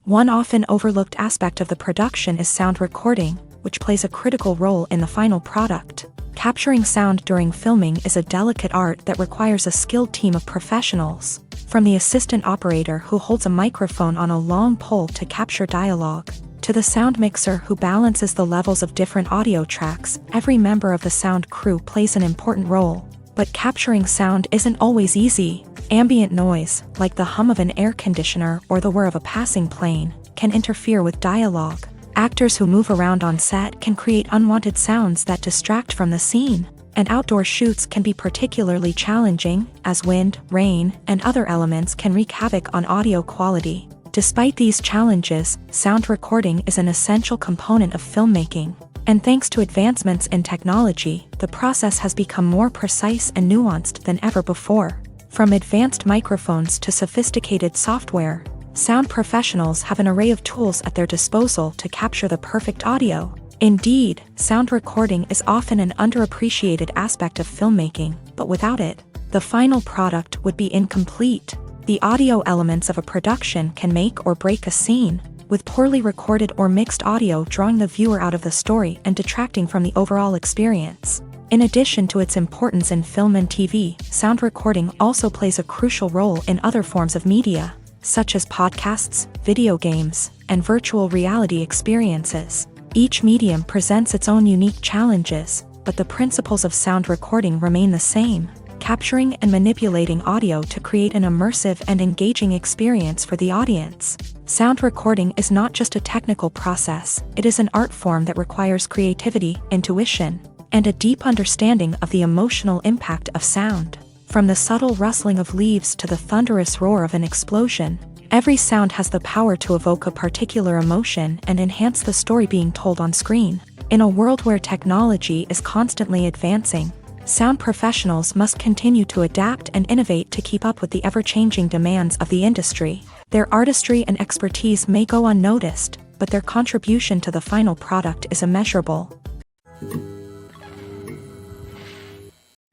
One often overlooked aspect of the production is sound recording, which plays a critical role in the final product. Capturing sound during filming is a delicate art that requires a skilled team of professionals. From the assistant operator who holds a microphone on a long pole to capture dialogue, to the sound mixer who balances the levels of different audio tracks, every member of the sound crew plays an important role. But capturing sound isn't always easy. Ambient noise, like the hum of an air conditioner or the whir of a passing plane, can interfere with dialogue. Actors who move around on set can create unwanted sounds that distract from the scene. And outdoor shoots can be particularly challenging, as wind, rain, and other elements can wreak havoc on audio quality. Despite these challenges, sound recording is an essential component of filmmaking. And thanks to advancements in technology, the process has become more precise and nuanced than ever before. From advanced microphones to sophisticated software, sound professionals have an array of tools at their disposal to capture the perfect audio. Indeed, sound recording is often an underappreciated aspect of filmmaking, but without it, the final product would be incomplete. The audio elements of a production can make or break a scene, with poorly recorded or mixed audio drawing the viewer out of the story and detracting from the overall experience. In addition to its importance in film and TV, sound recording also plays a crucial role in other forms of media, such as podcasts, video games, and virtual reality experiences. Each medium presents its own unique challenges, but the principles of sound recording remain the same: capturing and manipulating audio to create an immersive and engaging experience for the audience. Sound recording is not just a technical process, it is an art form that requires creativity, intuition, and a deep understanding of the emotional impact of sound. From the subtle rustling of leaves to the thunderous roar of an explosion, every sound has the power to evoke a particular emotion and enhance the story being told on screen. In a world where technology is constantly advancing, sound professionals must continue to adapt and innovate to keep up with the ever-changing demands of the industry. Their artistry and expertise may go unnoticed, but their contribution to the final product is immeasurable.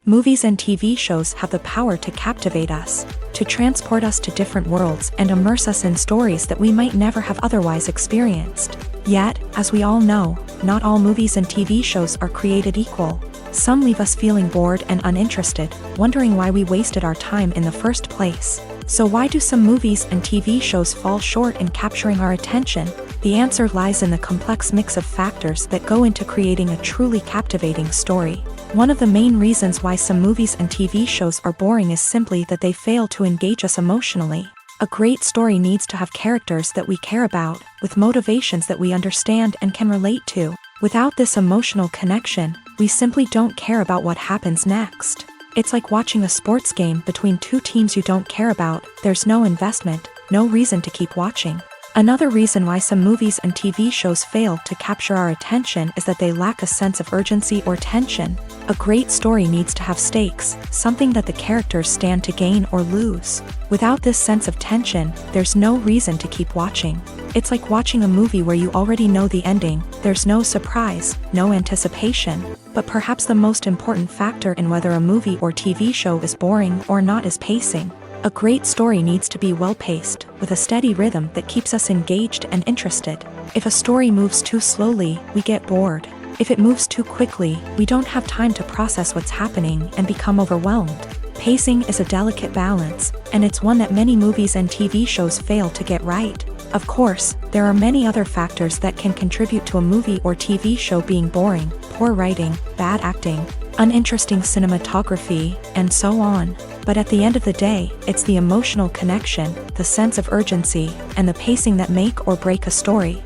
Movies and TV shows have the power to captivate us, to transport us to different worlds and immerse us in stories that we might never have otherwise experienced. Yet, as we all know, not all movies and TV shows are created equal. Some leave us feeling bored and uninterested, wondering why we wasted our time in the first place. So why do some movies and TV shows fall short in capturing our attention? The answer lies in the complex mix of factors that go into creating a truly captivating story. One of the main reasons why some movies and TV shows are boring is simply that they fail to engage us emotionally. A great story needs to have characters that we care about, with motivations that we understand and can relate to. Without this emotional connection, we simply don't care about what happens next. It's like watching a sports game between two teams you don't care about. There's no investment, no reason to keep watching. Another reason why some movies and TV shows fail to capture our attention is that they lack a sense of urgency or tension. A great story needs to have stakes, something that the characters stand to gain or lose. Without this sense of tension, there's no reason to keep watching. It's like watching a movie where you already know the ending. There's no surprise, no anticipation. But perhaps the most important factor in whether a movie or TV show is boring or not is pacing. A great story needs to be well-paced, with a steady rhythm that keeps us engaged and interested. If a story moves too slowly, we get bored. If it moves too quickly, we don't have time to process what's happening and become overwhelmed. Pacing is a delicate balance, and it's one that many movies and TV shows fail to get right. Of course, there are many other factors that can contribute to a movie or TV show being boring: poor writing, bad acting, uninteresting cinematography, and so on. But at the end of the day, it's the emotional connection, the sense of urgency, and the pacing that make or break a story.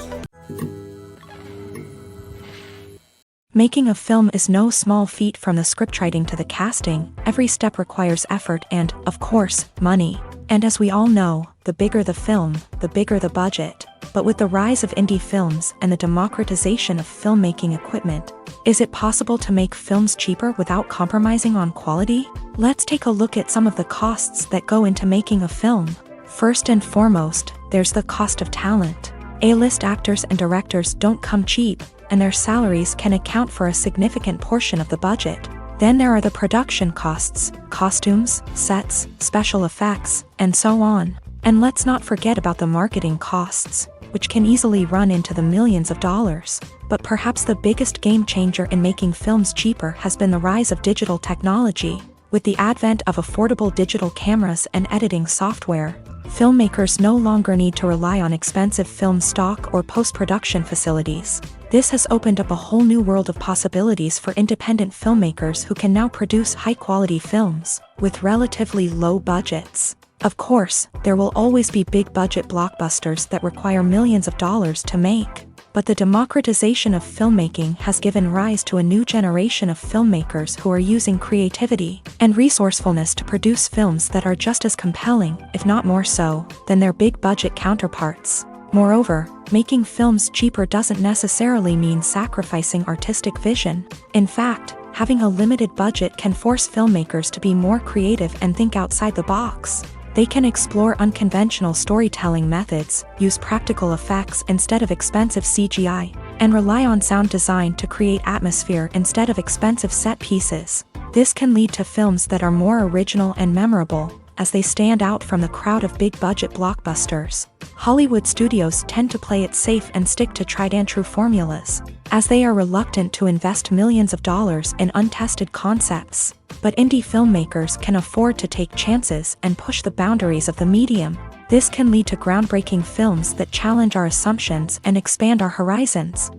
Making a film is no small feat. From the scriptwriting to the casting, every step requires effort and, of course, money. And as we all know, the bigger the film, the bigger the budget. But with the rise of indie films and the democratization of filmmaking equipment, is it possible to make films cheaper without compromising on quality? Let's take a look at some of the costs that go into making a film. First and foremost, there's the cost of talent. A-list actors and directors don't come cheap, and their salaries can account for a significant portion of the budget. Then there are the production costs: costumes, sets, special effects, and so on. And let's not forget about the marketing costs, which can easily run into the millions of dollars. But perhaps the biggest game changer in making films cheaper has been the rise of digital technology. With the advent of affordable digital cameras and editing software, filmmakers no longer need to rely on expensive film stock or post-production facilities. This has opened up a whole new world of possibilities for independent filmmakers who can now produce high-quality films with relatively low budgets. Of course, there will always be big-budget blockbusters that require millions of dollars to make. But the democratization of filmmaking has given rise to a new generation of filmmakers who are using creativity and resourcefulness to produce films that are just as compelling, if not more so, than their big-budget counterparts. Moreover, making films cheaper doesn't necessarily mean sacrificing artistic vision. In fact, having a limited budget can force filmmakers to be more creative and think outside the box. They can explore unconventional storytelling methods, use practical effects instead of expensive CGI, and rely on sound design to create atmosphere instead of expensive set pieces. This can lead to films that are more original and memorable, as they stand out from the crowd of big-budget blockbusters. Hollywood studios tend to play it safe and stick to tried-and-true formulas, as they are reluctant to invest millions of dollars in untested concepts. But indie filmmakers can afford to take chances and push the boundaries of the medium. This can lead to groundbreaking films that challenge our assumptions and expand our horizons.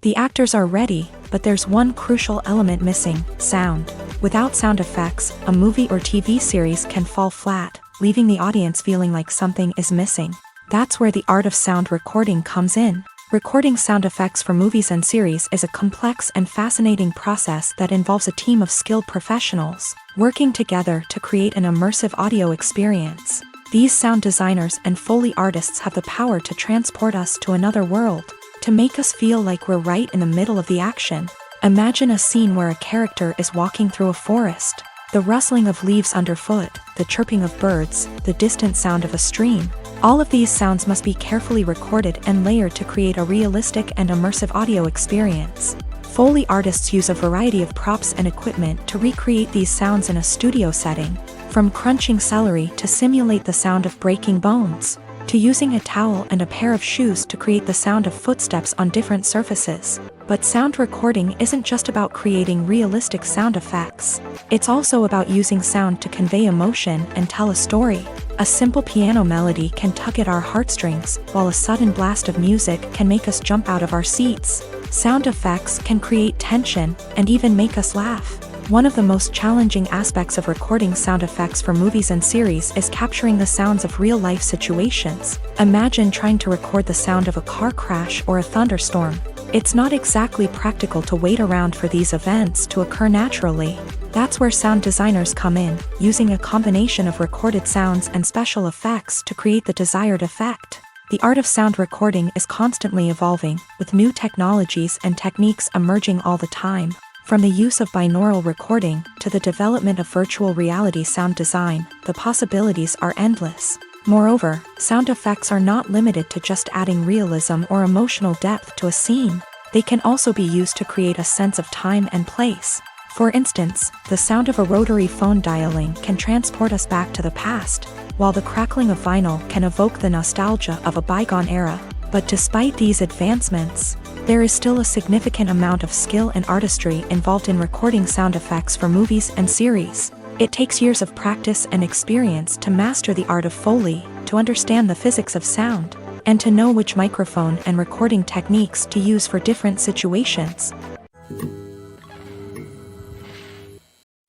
The actors are ready, but there's one crucial element missing: sound. Without sound effects, a movie or TV series can fall flat, leaving the audience feeling like something is missing. That's where the art of sound recording comes in. Recording sound effects for movies and series is a complex and fascinating process that involves a team of skilled professionals working together to create an immersive audio experience. These sound designers and Foley artists have the power to transport us to another world, to make us feel like we're right in the middle of the action. Imagine a scene where a character is walking through a forest. The rustling of leaves underfoot, the chirping of birds, the distant sound of a stream. All of these sounds must be carefully recorded and layered to create a realistic and immersive audio experience. Foley artists use a variety of props and equipment to recreate these sounds in a studio setting, from crunching celery to simulate the sound of breaking bones, to using a towel and a pair of shoes to create the sound of footsteps on different surfaces. But sound recording isn't just about creating realistic sound effects. It's also about using sound to convey emotion and tell a story. A simple piano melody can tug at our heartstrings, while a sudden blast of music can make us jump out of our seats. Sound effects can create tension and even make us laugh. One of the most challenging aspects of recording sound effects for movies and series is capturing the sounds of real-life situations. Imagine trying to record the sound of a car crash or a thunderstorm. It's not exactly practical to wait around for these events to occur naturally. That's where sound designers come in, using a combination of recorded sounds and special effects to create the desired effect. The art of sound recording is constantly evolving, with new technologies and techniques emerging all the time. From the use of binaural recording to the development of virtual reality sound design, the possibilities are endless. Moreover, sound effects are not limited to just adding realism or emotional depth to a scene. They can also be used to create a sense of time and place. For instance, the sound of a rotary phone dialing can transport us back to the past, while the crackling of vinyl can evoke the nostalgia of a bygone era. But despite these advancements, there is still a significant amount of skill and artistry involved in recording sound effects for movies and series. It takes years of practice and experience to master the art of Foley, to understand the physics of sound, and to know which microphone and recording techniques to use for different situations.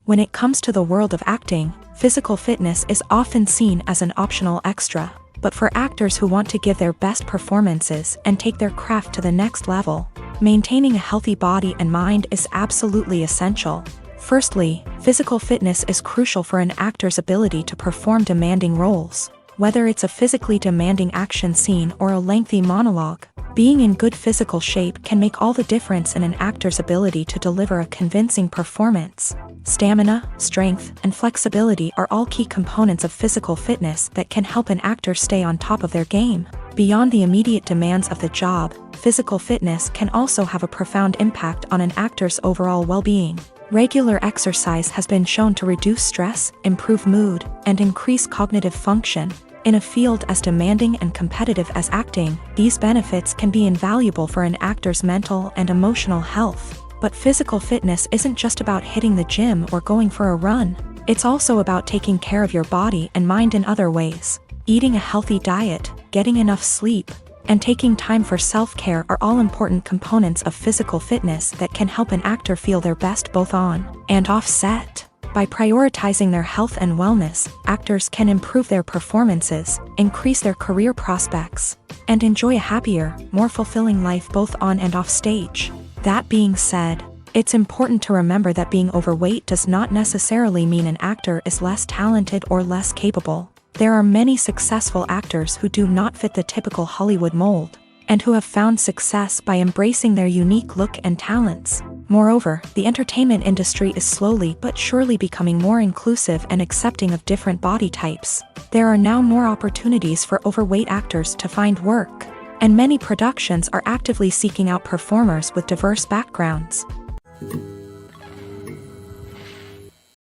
When it comes to the world of acting, physical fitness is often seen as an optional extra. But for actors who want to give their best performances and take their craft to the next level, maintaining a healthy body and mind is absolutely essential. Firstly, physical fitness is crucial for an actor's ability to perform demanding roles. Whether it's a physically demanding action scene or a lengthy monologue, being in good physical shape can make all the difference in an actor's ability to deliver a convincing performance. Stamina, strength, and flexibility are all key components of physical fitness that can help an actor stay on top of their game. Beyond the immediate demands of the job, physical fitness can also have a profound impact on an actor's overall well-being. Regular exercise has been shown to reduce stress, improve mood, and increase cognitive function. In a field as demanding and competitive as acting, these benefits can be invaluable for an actor's mental and emotional health. But physical fitness isn't just about hitting the gym or going for a run. It's also about taking care of your body and mind in other ways. Eating a healthy diet, getting enough sleep, and taking time for self-care are all important components of physical fitness that can help an actor feel their best both on and off set. By prioritizing their health and wellness, actors can improve their performances, increase their career prospects, and enjoy a happier, more fulfilling life both on and off stage. That being said, it's important to remember that being overweight does not necessarily mean an actor is less talented or less capable. There are many successful actors who do not fit the typical Hollywood mold, and who have found success by embracing their unique look and talents. Moreover, the entertainment industry is slowly but surely becoming more inclusive and accepting of different body types. There are now more opportunities for overweight actors to find work, and many productions are actively seeking out performers with diverse backgrounds.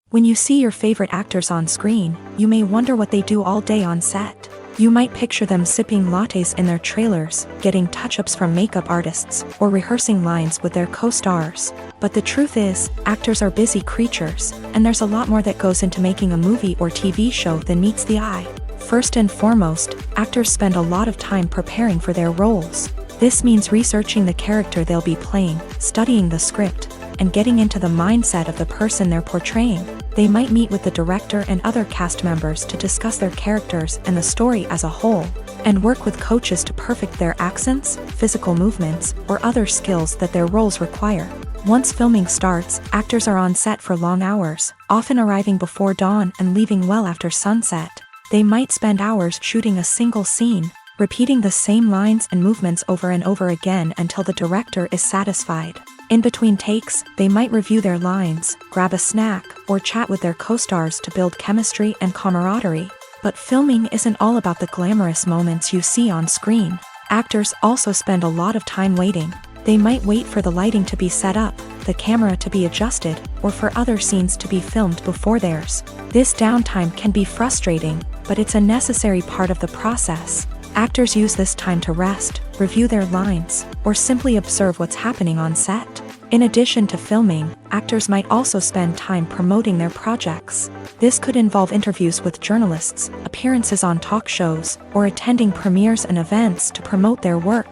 When you see your favorite actors on screen, you may wonder what they do all day on set. You might picture them sipping lattes in their trailers, getting touch-ups from makeup artists, or rehearsing lines with their co-stars. But the truth is, actors are busy creatures, and there's a lot more that goes into making a movie or TV show than meets the eye. First and foremost, actors spend a lot of time preparing for their roles. This means researching the character they'll be playing, studying the script, and getting into the mindset of the person they're portraying. They might meet with the director and other cast members to discuss their characters and the story as a whole, and work with coaches to perfect their accents, physical movements, or other skills that their roles require. Once filming starts, actors are on set for long hours, often arriving before dawn and leaving well after sunset. They might spend hours shooting a single scene, repeating the same lines and movements over and over again until the director is satisfied. In between takes, they might review their lines, grab a snack, or chat with their co-stars to build chemistry and camaraderie. But filming isn't all about the glamorous moments you see on screen. Actors also spend a lot of time waiting. They might wait for the lighting to be set up, the camera to be adjusted, or for other scenes to be filmed before theirs. This downtime can be frustrating, but it's a necessary part of the process. Actors use this time to rest, review their lines, or simply observe what's happening on set. In addition to filming, actors might also spend time promoting their projects. This could involve interviews with journalists, appearances on talk shows, or attending premieres and events to promote their work.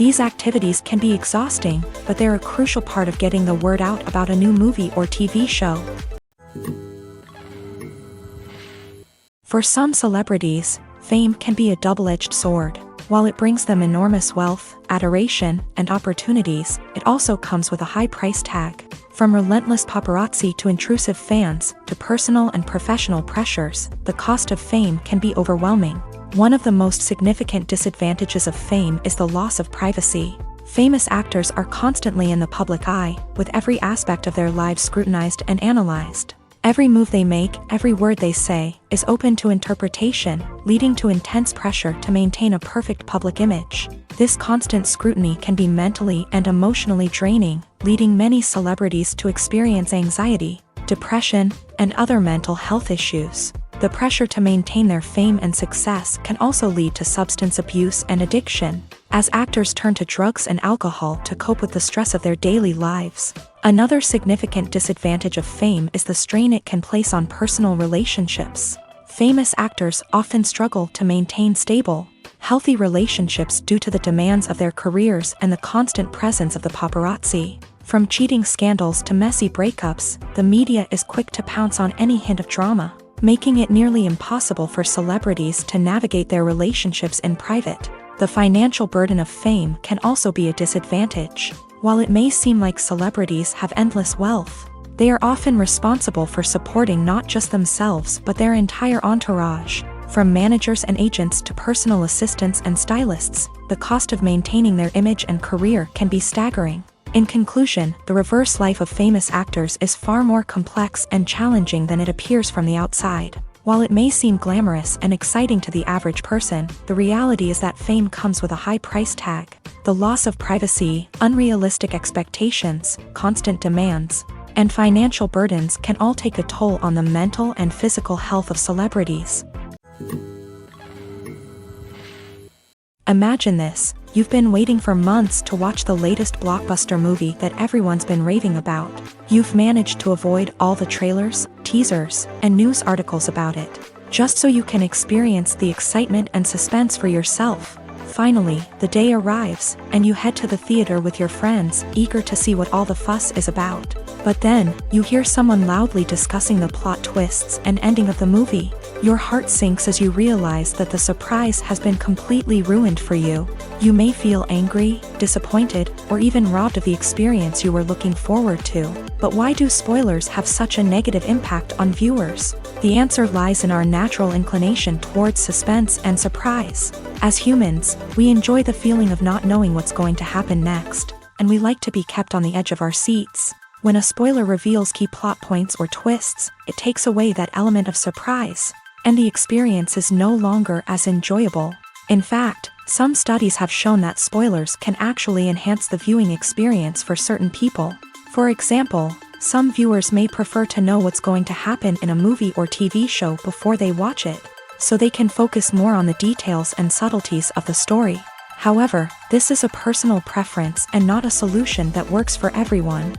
These activities can be exhausting, but they're a crucial part of getting the word out about a new movie or TV show. For some celebrities, fame can be a double-edged sword. While it brings them enormous wealth, adoration, and opportunities, it also comes with a high price tag. From relentless paparazzi to intrusive fans, to personal and professional pressures, the cost of fame can be overwhelming. One of the most significant disadvantages of fame is the loss of privacy. Famous actors are constantly in the public eye, with every aspect of their lives scrutinized and analyzed. Every move they make, every word they say, is open to interpretation, leading to intense pressure to maintain a perfect public image. This constant scrutiny can be mentally and emotionally draining, leading many celebrities to experience anxiety, depression, and other mental health issues. The pressure to maintain their fame and success can also lead to substance abuse and addiction, as actors turn to drugs and alcohol to cope with the stress of their daily lives. Another significant disadvantage of fame is the strain it can place on personal relationships. Famous actors often struggle to maintain stable, healthy relationships due to the demands of their careers and the constant presence of the paparazzi. From cheating scandals to messy breakups, the media is quick to pounce on any hint of drama, making it nearly impossible for celebrities to navigate their relationships in private. The financial burden of fame can also be a disadvantage. While it may seem like celebrities have endless wealth, they are often responsible for supporting not just themselves but their entire entourage. From managers and agents to personal assistants and stylists, the cost of maintaining their image and career can be staggering. In conclusion, the reverse life of famous actors is far more complex and challenging than it appears from the outside. While it may seem glamorous and exciting to the average person, the reality is that fame comes with a high price tag. The loss of privacy, unrealistic expectations, constant demands, and financial burdens can all take a toll on the mental and physical health of celebrities. Imagine this. You've been waiting for months to watch the latest blockbuster movie that everyone's been raving about. You've managed to avoid all the trailers, teasers, and news articles about it, just so you can experience the excitement and suspense for yourself. Finally, the day arrives, and you head to the theater with your friends, eager to see what all the fuss is about. But then, you hear someone loudly discussing the plot twists and ending of the movie. Your heart sinks as you realize that the surprise has been completely ruined for you. You may feel angry, disappointed, or even robbed of the experience you were looking forward to. But why do spoilers have such a negative impact on viewers? The answer lies in our natural inclination towards suspense and surprise. As humans, we enjoy the feeling of not knowing what's going to happen next, and we like to be kept on the edge of our seats. When a spoiler reveals key plot points or twists, it takes away that element of surprise, and the experience is no longer as enjoyable. In fact, some studies have shown that spoilers can actually enhance the viewing experience for certain people. For example, some viewers may prefer to know what's going to happen in a movie or TV show before they watch it, so they can focus more on the details and subtleties of the story. However, this is a personal preference and not a solution that works for everyone.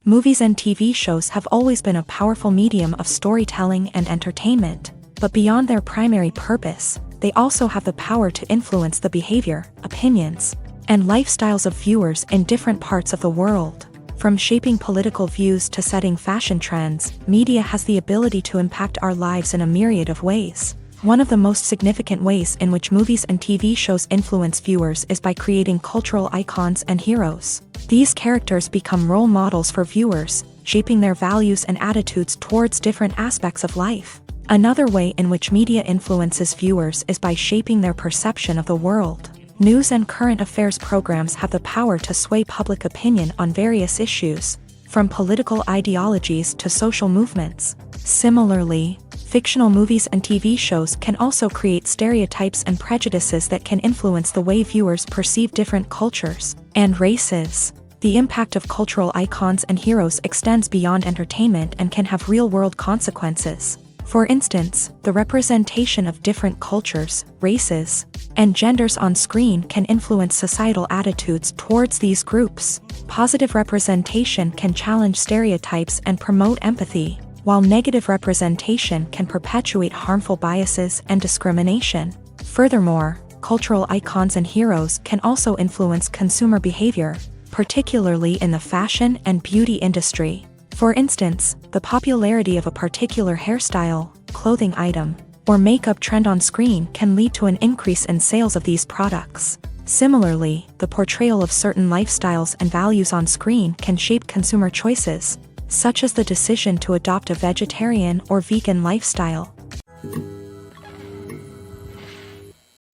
Movies and TV shows have always been a powerful medium of storytelling and entertainment, but beyond their primary purpose, they also have the power to influence the behavior, opinions, and lifestyles of viewers in different parts of the world. From shaping political views to setting fashion trends, media has the ability to impact our lives in a myriad of ways. One of the most significant ways in which movies and TV shows influence viewers is by creating cultural icons and heroes. These characters become role models for viewers, shaping their values and attitudes towards different aspects of life. Another way in which media influences viewers is by shaping their perception of the world. News and current affairs programs have the power to sway public opinion on various issues, from political ideologies to social movements. Similarly, fictional movies and TV shows can also create stereotypes and prejudices that can influence the way viewers perceive different cultures and races. The impact of cultural icons and heroes extends beyond entertainment and can have real-world consequences. For instance, the representation of different cultures, races, and genders on screen can influence societal attitudes towards these groups. Positive representation can challenge stereotypes and promote empathy, while negative representation can perpetuate harmful biases and discrimination. Furthermore, cultural icons and heroes can also influence consumer behavior, particularly in the fashion and beauty industry. For instance, the popularity of a particular hairstyle, clothing item, or makeup trend on screen can lead to an increase in sales of these products. Similarly, the portrayal of certain lifestyles and values on screen can shape consumer choices, such as the decision to adopt a vegetarian or vegan lifestyle.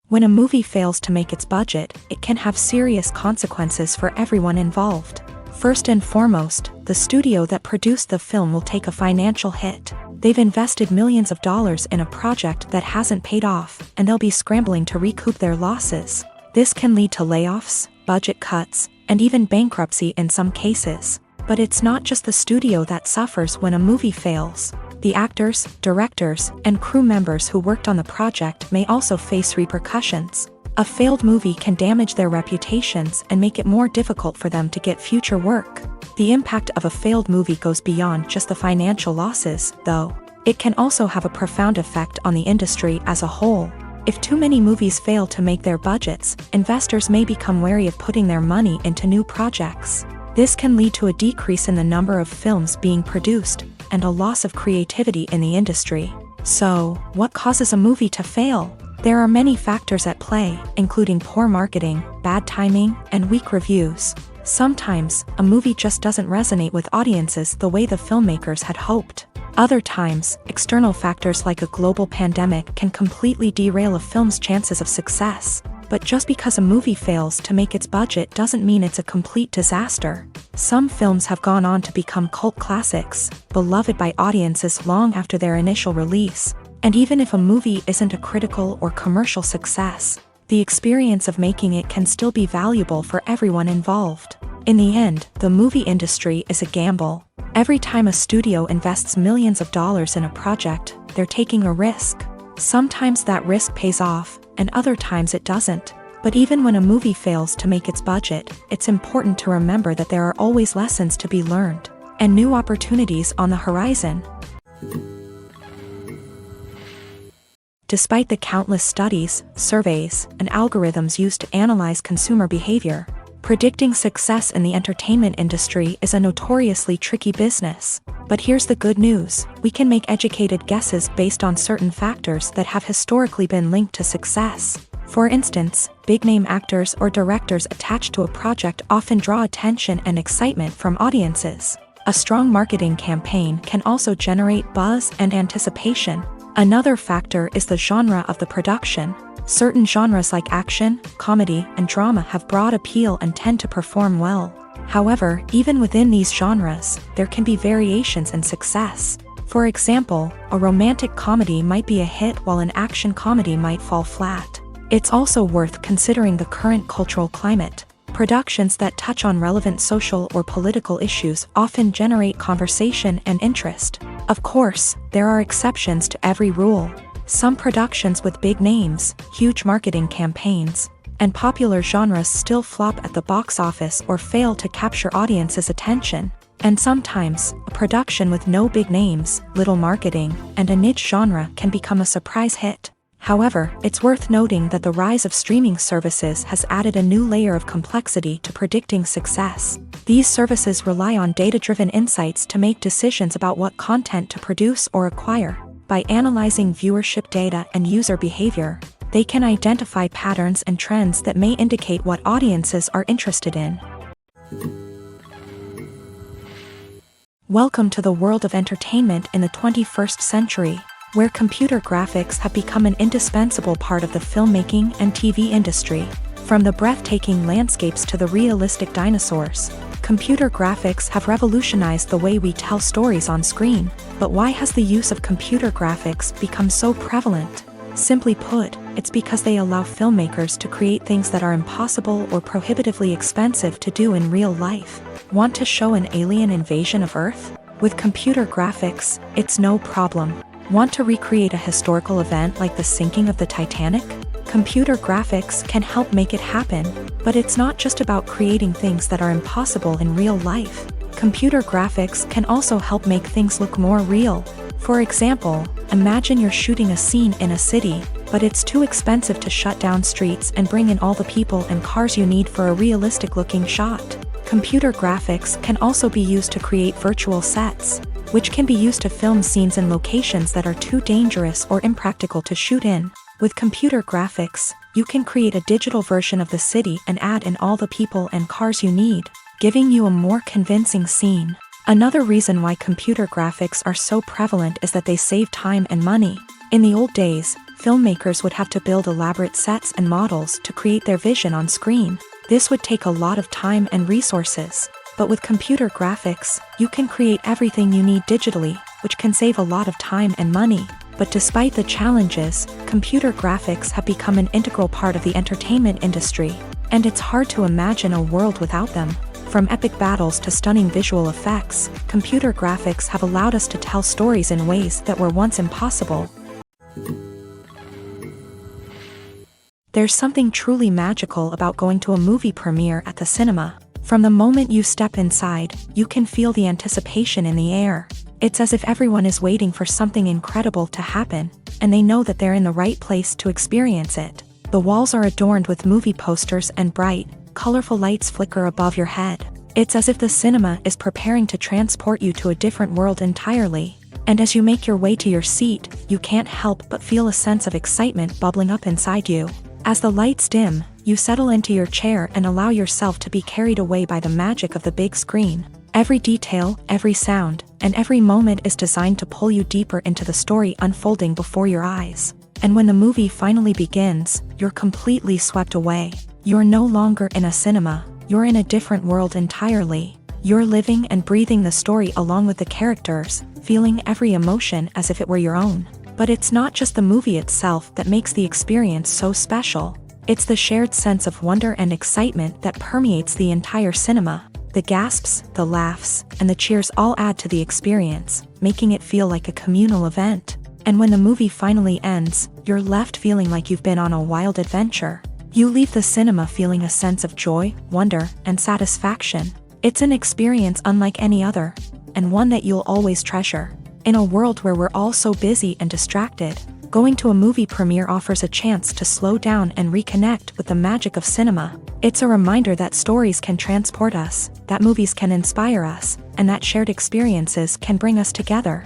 When a movie fails to make its budget, it can have serious consequences for everyone involved. First and foremost, the studio that produced the film will take a financial hit. They've invested millions of dollars in a project that hasn't paid off, and they'll be scrambling to recoup their losses. This can lead to layoffs, budget cuts, and even bankruptcy in some cases. But it's not just the studio that suffers when a movie fails. The actors, directors, and crew members who worked on the project may also face repercussions. A failed movie can damage their reputations and make it more difficult for them to get future work. The impact of a failed movie goes beyond just the financial losses, though. It can also have a profound effect on the industry as a whole. If too many movies fail to make their budgets, investors may become wary of putting their money into new projects. This can lead to a decrease in the number of films being produced, and a loss of creativity in the industry. So, what causes a movie to fail? There are many factors at play, including poor marketing, bad timing, and weak reviews. Sometimes, a movie just doesn't resonate with audiences the way the filmmakers had hoped. Other times, external factors like a global pandemic can completely derail a film's chances of success. But just because a movie fails to make its budget doesn't mean it's a complete disaster. Some films have gone on to become cult classics, beloved by audiences long after their initial release. And even if a movie isn't a critical or commercial success, the experience of making it can still be valuable for everyone involved. In the end, the movie industry is a gamble. Every time a studio invests millions of dollars in a project, they're taking a risk. Sometimes that risk pays off, and other times it doesn't. But even when a movie fails to make its budget, it's important to remember that there are always lessons to be learned, and new opportunities on the horizon. Despite the countless studies, surveys, and algorithms used to analyze consumer behavior, predicting success in the entertainment industry is a notoriously tricky business. But here's the good news: we can make educated guesses based on certain factors that have historically been linked to success. For instance, big-name actors or directors attached to a project often draw attention and excitement from audiences. A strong marketing campaign can also generate buzz and anticipation. Another factor is the genre of the production. Certain genres like action, comedy, and drama have broad appeal and tend to perform well. However, even within these genres, there can be variations in success. For example, a romantic comedy might be a hit while an action comedy might fall flat. It's also worth considering the current cultural climate. Productions that touch on relevant social or political issues often generate conversation and interest. Of course, there are exceptions to every rule. Some productions with big names, huge marketing campaigns, and popular genres still flop at the box office or fail to capture audiences' attention. And sometimes, a production with no big names, little marketing, and a niche genre can become a surprise hit. However, it's worth noting that the rise of streaming services has added a new layer of complexity to predicting success. These services rely on data-driven insights to make decisions about what content to produce or acquire. By analyzing viewership data and user behavior, they can identify patterns and trends that may indicate what audiences are interested in. Welcome to the world of entertainment in the 21st century, where computer graphics have become an indispensable part of the filmmaking and TV industry. From the breathtaking landscapes to the realistic dinosaurs, computer graphics have revolutionized the way we tell stories on screen. But why has the use of computer graphics become so prevalent? Simply put, it's because they allow filmmakers to create things that are impossible or prohibitively expensive to do in real life. Want to show an alien invasion of Earth? With computer graphics, it's no problem. Want to recreate a historical event like the sinking of the Titanic? Computer graphics can help make it happen. But it's not just about creating things that are impossible in real life. Computer graphics can also help make things look more real. For example, imagine you're shooting a scene in a city, but it's too expensive to shut down streets and bring in all the people and cars you need for a realistic-looking shot. Computer graphics can also be used to create virtual sets, which can be used to film scenes in locations that are too dangerous or impractical to shoot in. With computer graphics, you can create a digital version of the city and add in all the people and cars you need, giving you a more convincing scene. Another reason why computer graphics are so prevalent is that they save time and money. In the old days, filmmakers would have to build elaborate sets and models to create their vision on screen. This would take a lot of time and resources. But with computer graphics, you can create everything you need digitally, which can save a lot of time and money. But despite the challenges, computer graphics have become an integral part of the entertainment industry, and it's hard to imagine a world without them. From epic battles to stunning visual effects, computer graphics have allowed us to tell stories in ways that were once impossible. There's something truly magical about going to a movie premiere at the cinema. From the moment you step inside, you can feel the anticipation in the air. It's as if everyone is waiting for something incredible to happen, and they know that they're in the right place to experience it. The walls are adorned with movie posters and bright, colorful lights flicker above your head. It's as if the cinema is preparing to transport you to a different world entirely. And as you make your way to your seat, you can't help but feel a sense of excitement bubbling up inside you. As the lights dim, you settle into your chair and allow yourself to be carried away by the magic of the big screen. Every detail, every sound, and every moment is designed to pull you deeper into the story unfolding before your eyes. And when the movie finally begins, you're completely swept away. You're no longer in a cinema, you're in a different world entirely. You're living and breathing the story along with the characters, feeling every emotion as if it were your own. But it's not just the movie itself that makes the experience so special. It's the shared sense of wonder and excitement that permeates the entire cinema. The gasps, the laughs, and the cheers all add to the experience, making it feel like a communal event. And when the movie finally ends, you're left feeling like you've been on a wild adventure. You leave the cinema feeling a sense of joy, wonder, and satisfaction. It's an experience unlike any other, and one that you'll always treasure. In a world where we're all so busy and distracted, going to a movie premiere offers a chance to slow down and reconnect with the magic of cinema. It's a reminder that stories can transport us, that movies can inspire us, and that shared experiences can bring us together.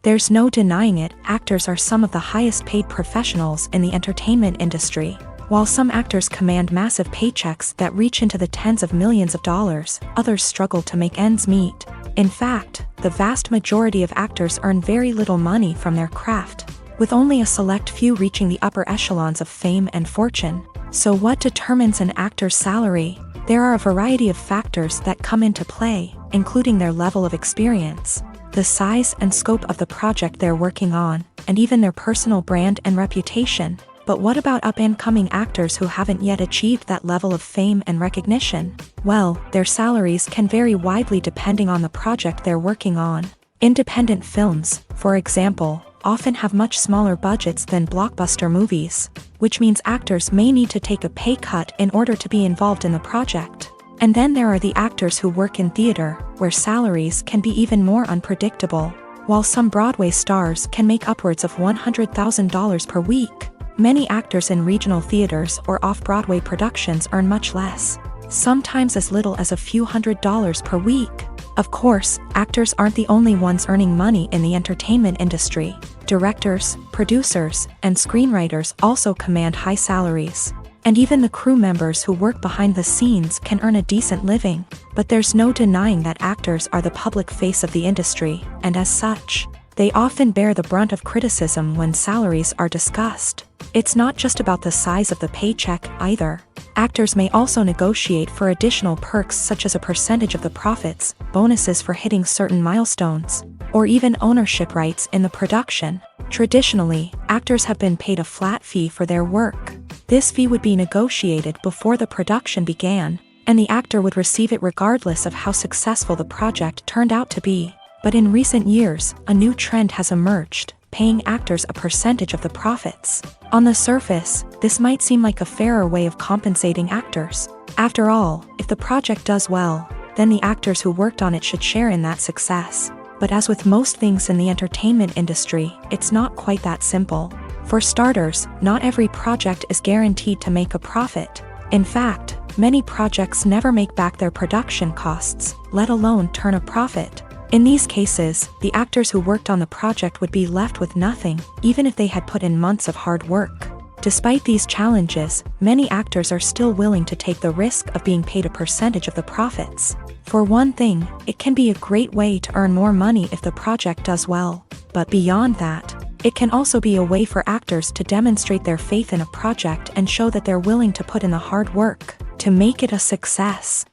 There's no denying it, actors are some of the highest paid professionals in the entertainment industry. While some actors command massive paychecks that reach into the tens of millions of dollars, others struggle to make ends meet. In fact, the vast majority of actors earn very little money from their craft, with only a select few reaching the upper echelons of fame and fortune. So what determines an actor's salary? There are a variety of factors that come into play, including their level of experience, the size and scope of the project they're working on, and even their personal brand and reputation. But what about up-and-coming actors who haven't yet achieved that level of fame and recognition? Well, their salaries can vary widely depending on the project they're working on. Independent films, for example, often have much smaller budgets than blockbuster movies, which means actors may need to take a pay cut in order to be involved in the project. And then there are the actors who work in theater, where salaries can be even more unpredictable. While some Broadway stars can make upwards of $100,000 per week, many actors in regional theaters or off-Broadway productions earn much less, sometimes as little as a few $100s per week. Of course, actors aren't the only ones earning money in the entertainment industry. Directors, producers, and screenwriters also command high salaries. And even the crew members who work behind the scenes can earn a decent living. But there's no denying that actors are the public face of the industry, and as such, they often bear the brunt of criticism when salaries are discussed. It's not just about the size of the paycheck, either. Actors may also negotiate for additional perks such as a percentage of the profits, bonuses for hitting certain milestones, or even ownership rights in the production. Traditionally, actors have been paid a flat fee for their work. This fee would be negotiated before the production began, and the actor would receive it regardless of how successful the project turned out to be. But in recent years, a new trend has emerged, paying actors a percentage of the profits. On the surface, this might seem like a fairer way of compensating actors. After all, if the project does well, then the actors who worked on it should share in that success. But as with most things in the entertainment industry, it's not quite that simple. For starters, not every project is guaranteed to make a profit. In fact, many projects never make back their production costs, let alone turn a profit. In these cases, the actors who worked on the project would be left with nothing, even if they had put in months of hard work. Despite these challenges, many actors are still willing to take the risk of being paid a percentage of the profits. For one thing, it can be a great way to earn more money if the project does well. But beyond that, it can also be a way for actors to demonstrate their faith in a project and show that they're willing to put in the hard work to make it a success.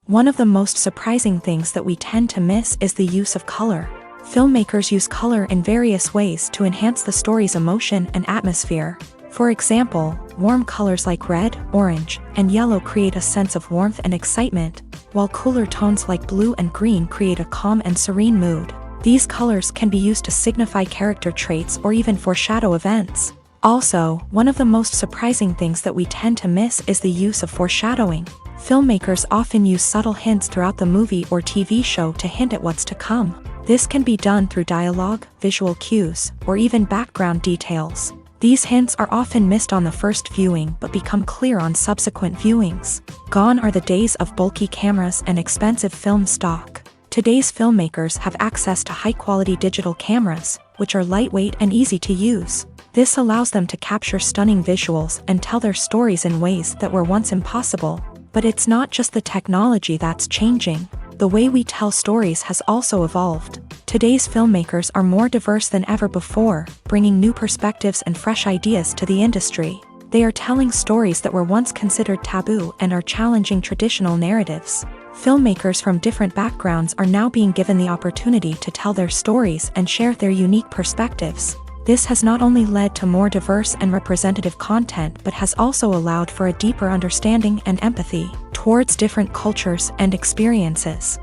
One of the most surprising things that we tend to miss is the use of color. Filmmakers use color in various ways to enhance the story's emotion and atmosphere. For example, warm colors like red, orange, and yellow create a sense of warmth and excitement, while cooler tones like blue and green create a calm and serene mood. These colors can be used to signify character traits or even foreshadow events. Also, one of the most surprising things that we tend to miss is the use of foreshadowing. Filmmakers often use subtle hints throughout the movie or TV show to hint at what's to come. This can be done through dialogue, visual cues, or even background details. These hints are often missed on the first viewing but become clear on subsequent viewings. Gone are the days of bulky cameras and expensive film stock. Today's filmmakers have access to high-quality digital cameras, which are lightweight and easy to use. This allows them to capture stunning visuals and tell their stories in ways that were once impossible. But it's not just the technology that's changing. The way we tell stories has also evolved. Today's filmmakers are more diverse than ever before, bringing new perspectives and fresh ideas to the industry. They are telling stories that were once considered taboo and are challenging traditional narratives. Filmmakers from different backgrounds are now being given the opportunity to tell their stories and share their unique perspectives. This has not only led to more diverse and representative content but has also allowed for a deeper understanding and empathy towards different cultures and experiences.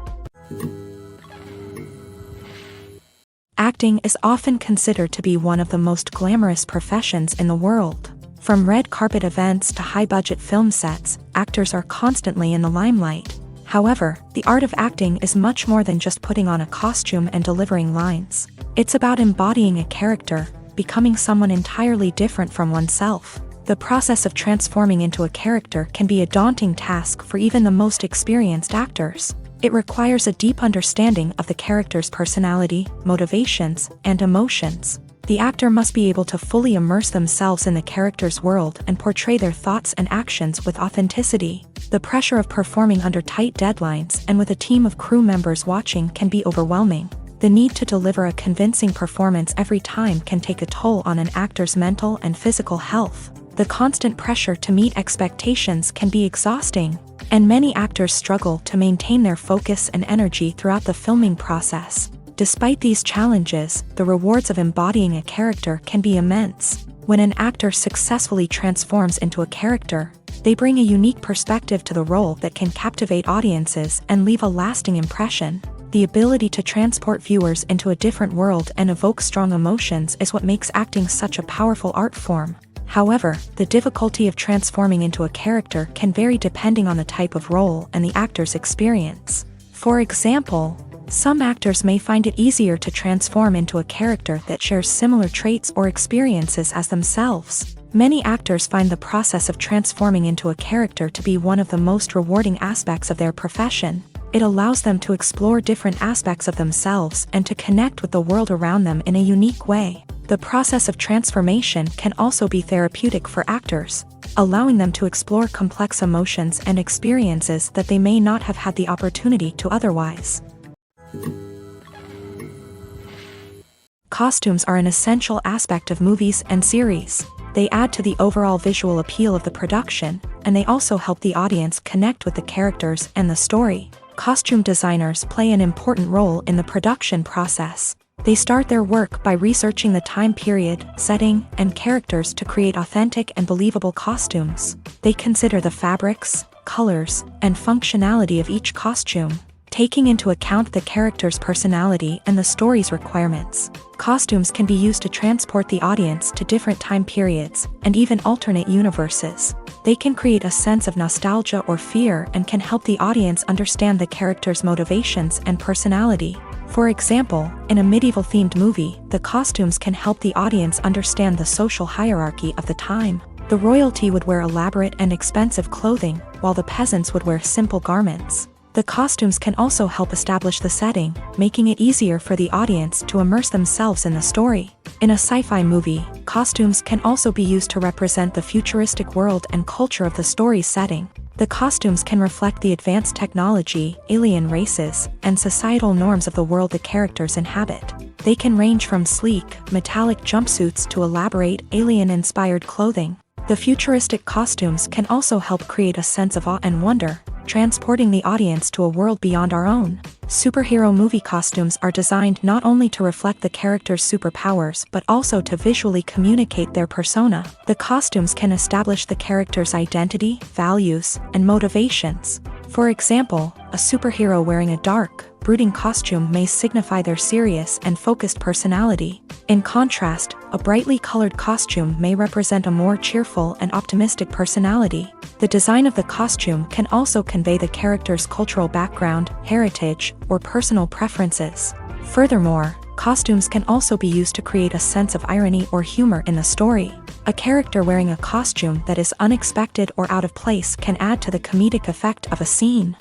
Acting is often considered to be one of the most glamorous professions in the world. From red carpet events to high-budget film sets, actors are constantly in the limelight. However, the art of acting is much more than just putting on a costume and delivering lines. It's about embodying a character, becoming someone entirely different from oneself. The process of transforming into a character can be a daunting task for even the most experienced actors. It requires a deep understanding of the character's personality, motivations, and emotions. The actor must be able to fully immerse themselves in the character's world and portray their thoughts and actions with authenticity. The pressure of performing under tight deadlines and with a team of crew members watching can be overwhelming. The need to deliver a convincing performance every time can take a toll on an actor's mental and physical health. The constant pressure to meet expectations can be exhausting, and many actors struggle to maintain their focus and energy throughout the filming process. Despite these challenges, the rewards of embodying a character can be immense. When an actor successfully transforms into a character, they bring a unique perspective to the role that can captivate audiences and leave a lasting impression. The ability to transport viewers into a different world and evoke strong emotions is what makes acting such a powerful art form. However, the difficulty of transforming into a character can vary depending on the type of role and the actor's experience. For example, some actors may find it easier to transform into a character that shares similar traits or experiences as themselves. Many actors find the process of transforming into a character to be one of the most rewarding aspects of their profession. It allows them to explore different aspects of themselves and to connect with the world around them in a unique way. The process of transformation can also be therapeutic for actors, allowing them to explore complex emotions and experiences that they may not have had the opportunity to otherwise. Costumes are an essential aspect of movies and series. They add to the overall visual appeal of the production, and they also help the audience connect with the characters and the story. Costume designers play an important role in the production process. They start their work by researching the time period, setting, and characters to create authentic and believable costumes. They consider the fabrics, colors, and functionality of each costume, taking into account the character's personality and the story's requirements. Costumes can be used to transport the audience to different time periods and even alternate universes. They can create a sense of nostalgia or fear and can help the audience understand the character's motivations and personality. For example, in a medieval-themed movie, the costumes can help the audience understand the social hierarchy of the time. The royalty would wear elaborate and expensive clothing, while the peasants would wear simple garments. The costumes can also help establish the setting, making it easier for the audience to immerse themselves in the story. In a sci-fi movie, costumes can also be used to represent the futuristic world and culture of the story's setting. The costumes can reflect the advanced technology, alien races, and societal norms of the world the characters inhabit. They can range from sleek, metallic jumpsuits to elaborate, alien-inspired clothing. The futuristic costumes can also help create a sense of awe and wonder, transporting the audience to a world beyond our own. Superhero movie costumes are designed not only to reflect the character's superpowers but also to visually communicate their persona. The costumes can establish the character's identity, values, and motivations. For example, a superhero wearing a dark, brooding costume may signify their serious and focused personality. In contrast, a brightly colored costume may represent a more cheerful and optimistic personality. The design of the costume can also convey the character's cultural background, heritage, or personal preferences. Furthermore, costumes can also be used to create a sense of irony or humor in the story. A character wearing a costume that is unexpected or out of place can add to the comedic effect of a scene.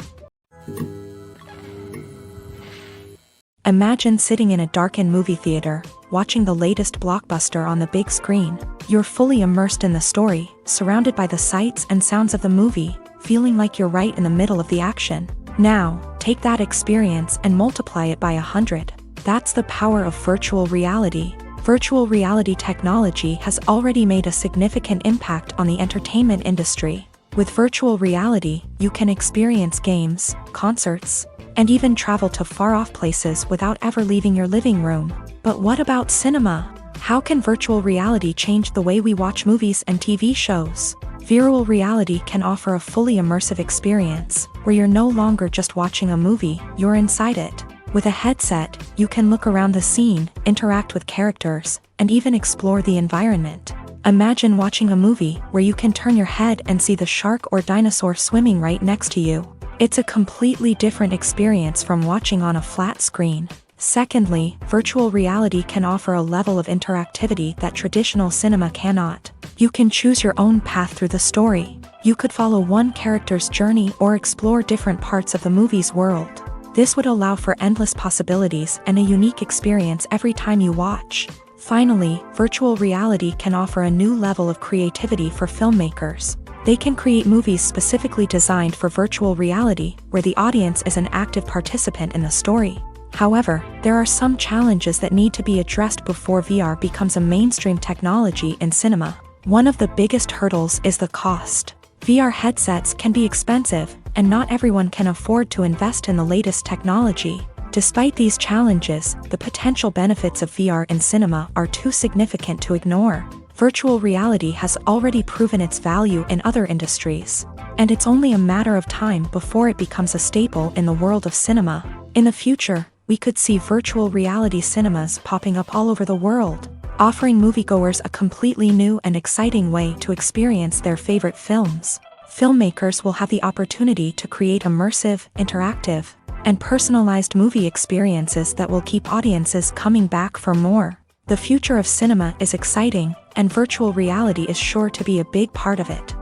Imagine sitting in a darkened movie theater, watching the latest blockbuster on the big screen. You're fully immersed in the story, surrounded by the sights and sounds of the movie, feeling like you're right in the middle of the action. Now, take that experience and multiply it by 100. That's the power of virtual reality. Virtual reality technology has already made a significant impact on the entertainment industry. With virtual reality, you can experience games, concerts, and even travel to far-off places without ever leaving your living room. But what about cinema? How can virtual reality change the way we watch movies and TV shows? Virtual reality can offer a fully immersive experience, where you're no longer just watching a movie, you're inside it. With a headset, you can look around the scene, interact with characters, and even explore the environment. Imagine watching a movie where you can turn your head and see the shark or dinosaur swimming right next to you. It's a completely different experience from watching on a flat screen. Secondly, virtual reality can offer a level of interactivity that traditional cinema cannot. You can choose your own path through the story. You could follow one character's journey or explore different parts of the movie's world. This would allow for endless possibilities and a unique experience every time you watch. Finally, virtual reality can offer a new level of creativity for filmmakers. They can create movies specifically designed for virtual reality, where the audience is an active participant in the story. However, there are some challenges that need to be addressed before VR becomes a mainstream technology in cinema. One of the biggest hurdles is the cost. VR headsets can be expensive, and not everyone can afford to invest in the latest technology. Despite these challenges, the potential benefits of VR in cinema are too significant to ignore. Virtual reality has already proven its value in other industries, and it's only a matter of time before it becomes a staple in the world of cinema. In the future, we could see virtual reality cinemas popping up all over the world, offering moviegoers a completely new and exciting way to experience their favorite films. Filmmakers will have the opportunity to create immersive, interactive, and personalized movie experiences that will keep audiences coming back for more. The future of cinema is exciting, and virtual reality is sure to be a big part of it.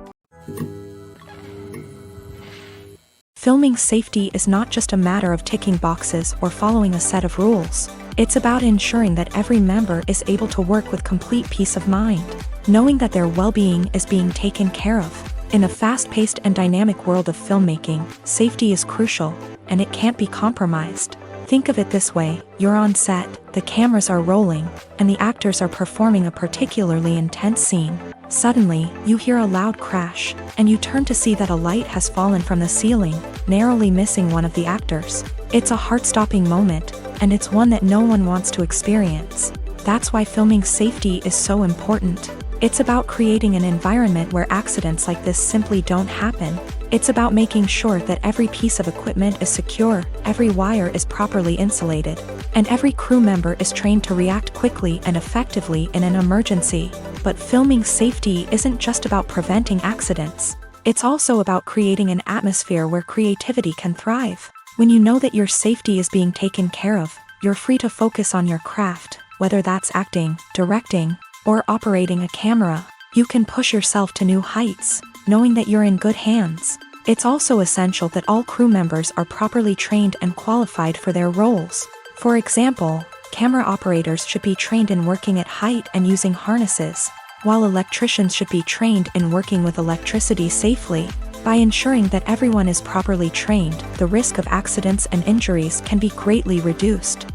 Filming safety is not just a matter of ticking boxes or following a set of rules. It's about ensuring that every member is able to work with complete peace of mind, knowing that their well-being is being taken care of. In a fast-paced and dynamic world of filmmaking, safety is crucial, and it can't be compromised. Think of it this way: you're on set, the cameras are rolling, and the actors are performing a particularly intense scene. Suddenly, you hear a loud crash, and you turn to see that a light has fallen from the ceiling, narrowly missing one of the actors. It's a heart-stopping moment, and it's one that no one wants to experience. That's why filming safety is so important. It's about creating an environment where accidents like this simply don't happen. It's about making sure that every piece of equipment is secure, every wire is properly insulated, and every crew member is trained to react quickly and effectively in an emergency. But filming safety isn't just about preventing accidents. It's also about creating an atmosphere where creativity can thrive. When you know that your safety is being taken care of, you're free to focus on your craft, whether that's acting, directing, or operating a camera. You can push yourself to new heights, knowing that you're in good hands. It's also essential that all crew members are properly trained and qualified for their roles. For example, camera operators should be trained in working at height and using harnesses, while electricians should be trained in working with electricity safely. By ensuring that everyone is properly trained, the risk of accidents and injuries can be greatly reduced.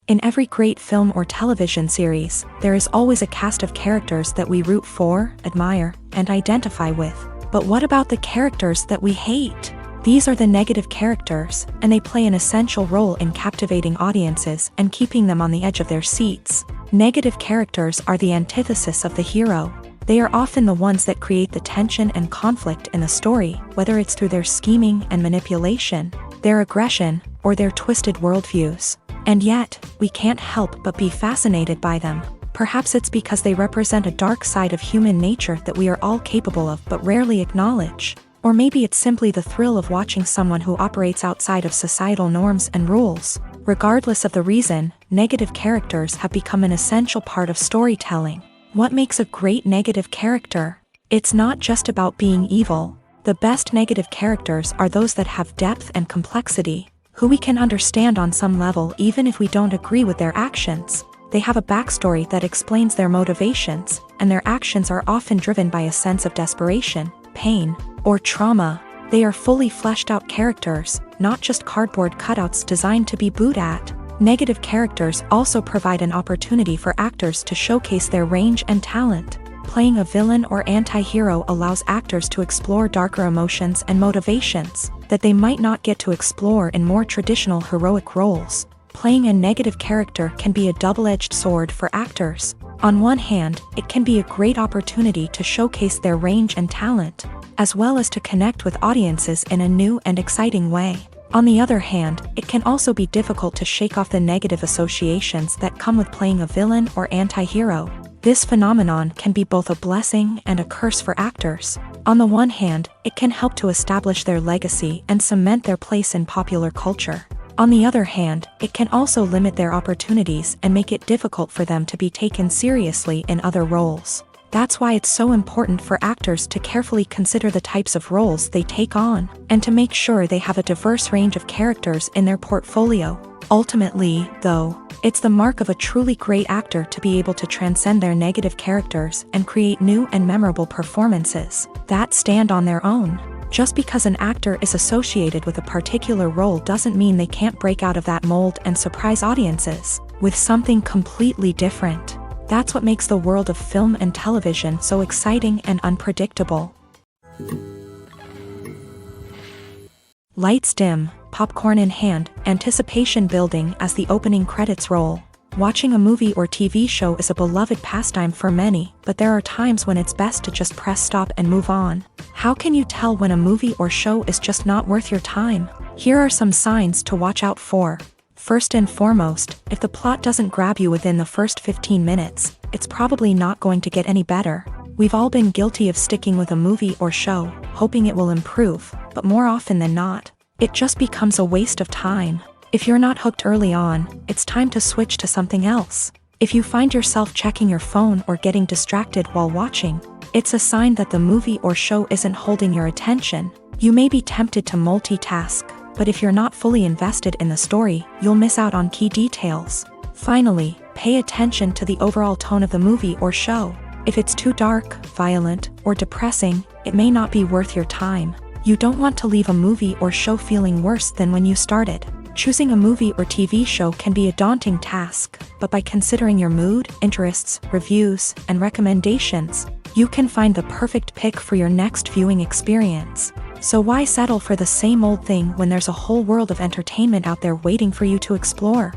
In every great film or television series, there is always a cast of characters that we root for, admire, and identify with. But what about the characters that we hate? These are the negative characters, and they play an essential role in captivating audiences and keeping them on the edge of their seats. Negative characters are the antithesis of the hero. They are often the ones that create the tension and conflict in the story, whether it's through their scheming and manipulation, their aggression, or their twisted worldviews. And yet, we can't help but be fascinated by them. Perhaps it's because they represent a dark side of human nature that we are all capable of but rarely acknowledge. Or maybe it's simply the thrill of watching someone who operates outside of societal norms and rules. Regardless of the reason, negative characters have become an essential part of storytelling. What makes a great negative character? It's not just about being evil. The best negative characters are those that have depth and complexity, who we can understand on some level even if we don't agree with their actions. They have a backstory that explains their motivations, and their actions are often driven by a sense of desperation, pain, or trauma. They are fully fleshed out characters, not just cardboard cutouts designed to be booed at. Negative characters also provide an opportunity for actors to showcase their range and talent. Playing a villain or anti-hero allows actors to explore darker emotions and motivations that they might not get to explore in more traditional heroic roles. Playing a negative character can be a double-edged sword for actors. On one hand, it can be a great opportunity to showcase their range and talent, as well as to connect with audiences in a new and exciting way. On the other hand, it can also be difficult to shake off the negative associations that come with playing a villain or anti-hero. This phenomenon can be both a blessing and a curse for actors. On the one hand, it can help to establish their legacy and cement their place in popular culture. On the other hand, it can also limit their opportunities and make it difficult for them to be taken seriously in other roles. That's why it's so important for actors to carefully consider the types of roles they take on, and to make sure they have a diverse range of characters in their portfolio. Ultimately, though, it's the mark of a truly great actor to be able to transcend their negative characters and create new and memorable performances that stand on their own. Just because an actor is associated with a particular role doesn't mean they can't break out of that mold and surprise audiences with something completely different. That's what makes the world of film and television so exciting and unpredictable. Lights dim, popcorn in hand, anticipation building as the opening credits roll. Watching a movie or TV show is a beloved pastime for many, but there are times when it's best to just press stop and move on. How can you tell when a movie or show is just not worth your time? Here are some signs to watch out for. First and foremost, if the plot doesn't grab you within the first 15 minutes, it's probably not going to get any better. We've all been guilty of sticking with a movie or show, hoping it will improve, but more often than not, it just becomes a waste of time. If you're not hooked early on, it's time to switch to something else. If you find yourself checking your phone or getting distracted while watching, it's a sign that the movie or show isn't holding your attention. You may be tempted to multitask, but if you're not fully invested in the story, you'll miss out on key details. Finally, pay attention to the overall tone of the movie or show. If it's too dark, violent, or depressing, it may not be worth your time. You don't want to leave a movie or show feeling worse than when you started. Choosing a movie or TV show can be a daunting task, but by considering your mood, interests, reviews, and recommendations, you can find the perfect pick for your next viewing experience. So why settle for the same old thing when there's a whole world of entertainment out there waiting for you to explore?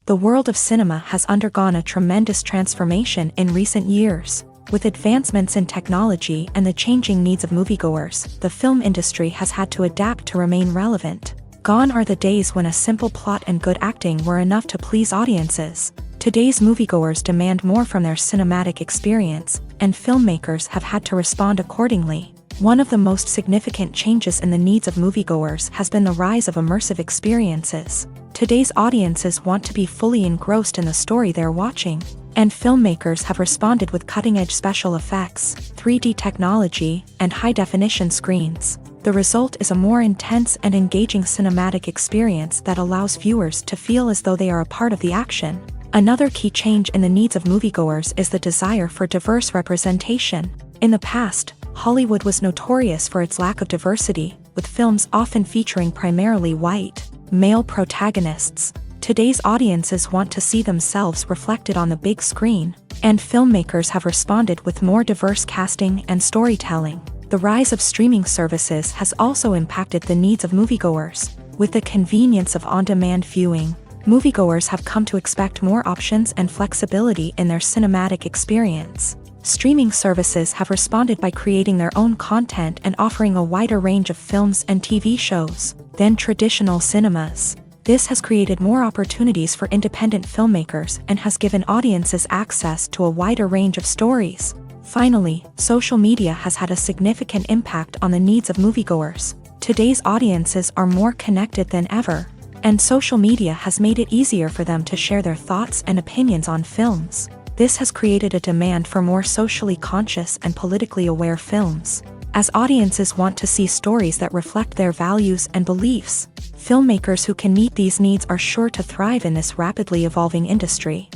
The world of cinema has undergone a tremendous transformation in recent years. With advancements in technology and the changing needs of moviegoers, the film industry has had to adapt to remain relevant. Gone are the days when a simple plot and good acting were enough to please audiences. Today's moviegoers demand more from their cinematic experience, and filmmakers have had to respond accordingly. One of the most significant changes in the needs of moviegoers has been the rise of immersive experiences. Today's audiences want to be fully engrossed in the story they're watching, and filmmakers have responded with cutting-edge special effects, 3D technology, and high-definition screens. The result is a more intense and engaging cinematic experience that allows viewers to feel as though they are a part of the action. Another key change in the needs of moviegoers is the desire for diverse representation. In the past, Hollywood was notorious for its lack of diversity, with films often featuring primarily white, male protagonists. Today's audiences want to see themselves reflected on the big screen, and filmmakers have responded with more diverse casting and storytelling. The rise of streaming services has also impacted the needs of moviegoers. With the convenience of on-demand viewing, moviegoers have come to expect more options and flexibility in their cinematic experience. Streaming services have responded by creating their own content and offering a wider range of films and TV shows than traditional cinemas. This has created more opportunities for independent filmmakers and has given audiences access to a wider range of stories. Finally, social media has had a significant impact on the needs of moviegoers. Today's audiences are more connected than ever, and social media has made it easier for them to share their thoughts and opinions on films. This has created a demand for more socially conscious and politically aware films. As audiences want to see stories that reflect their values and beliefs, filmmakers who can meet these needs are sure to thrive in this rapidly evolving industry.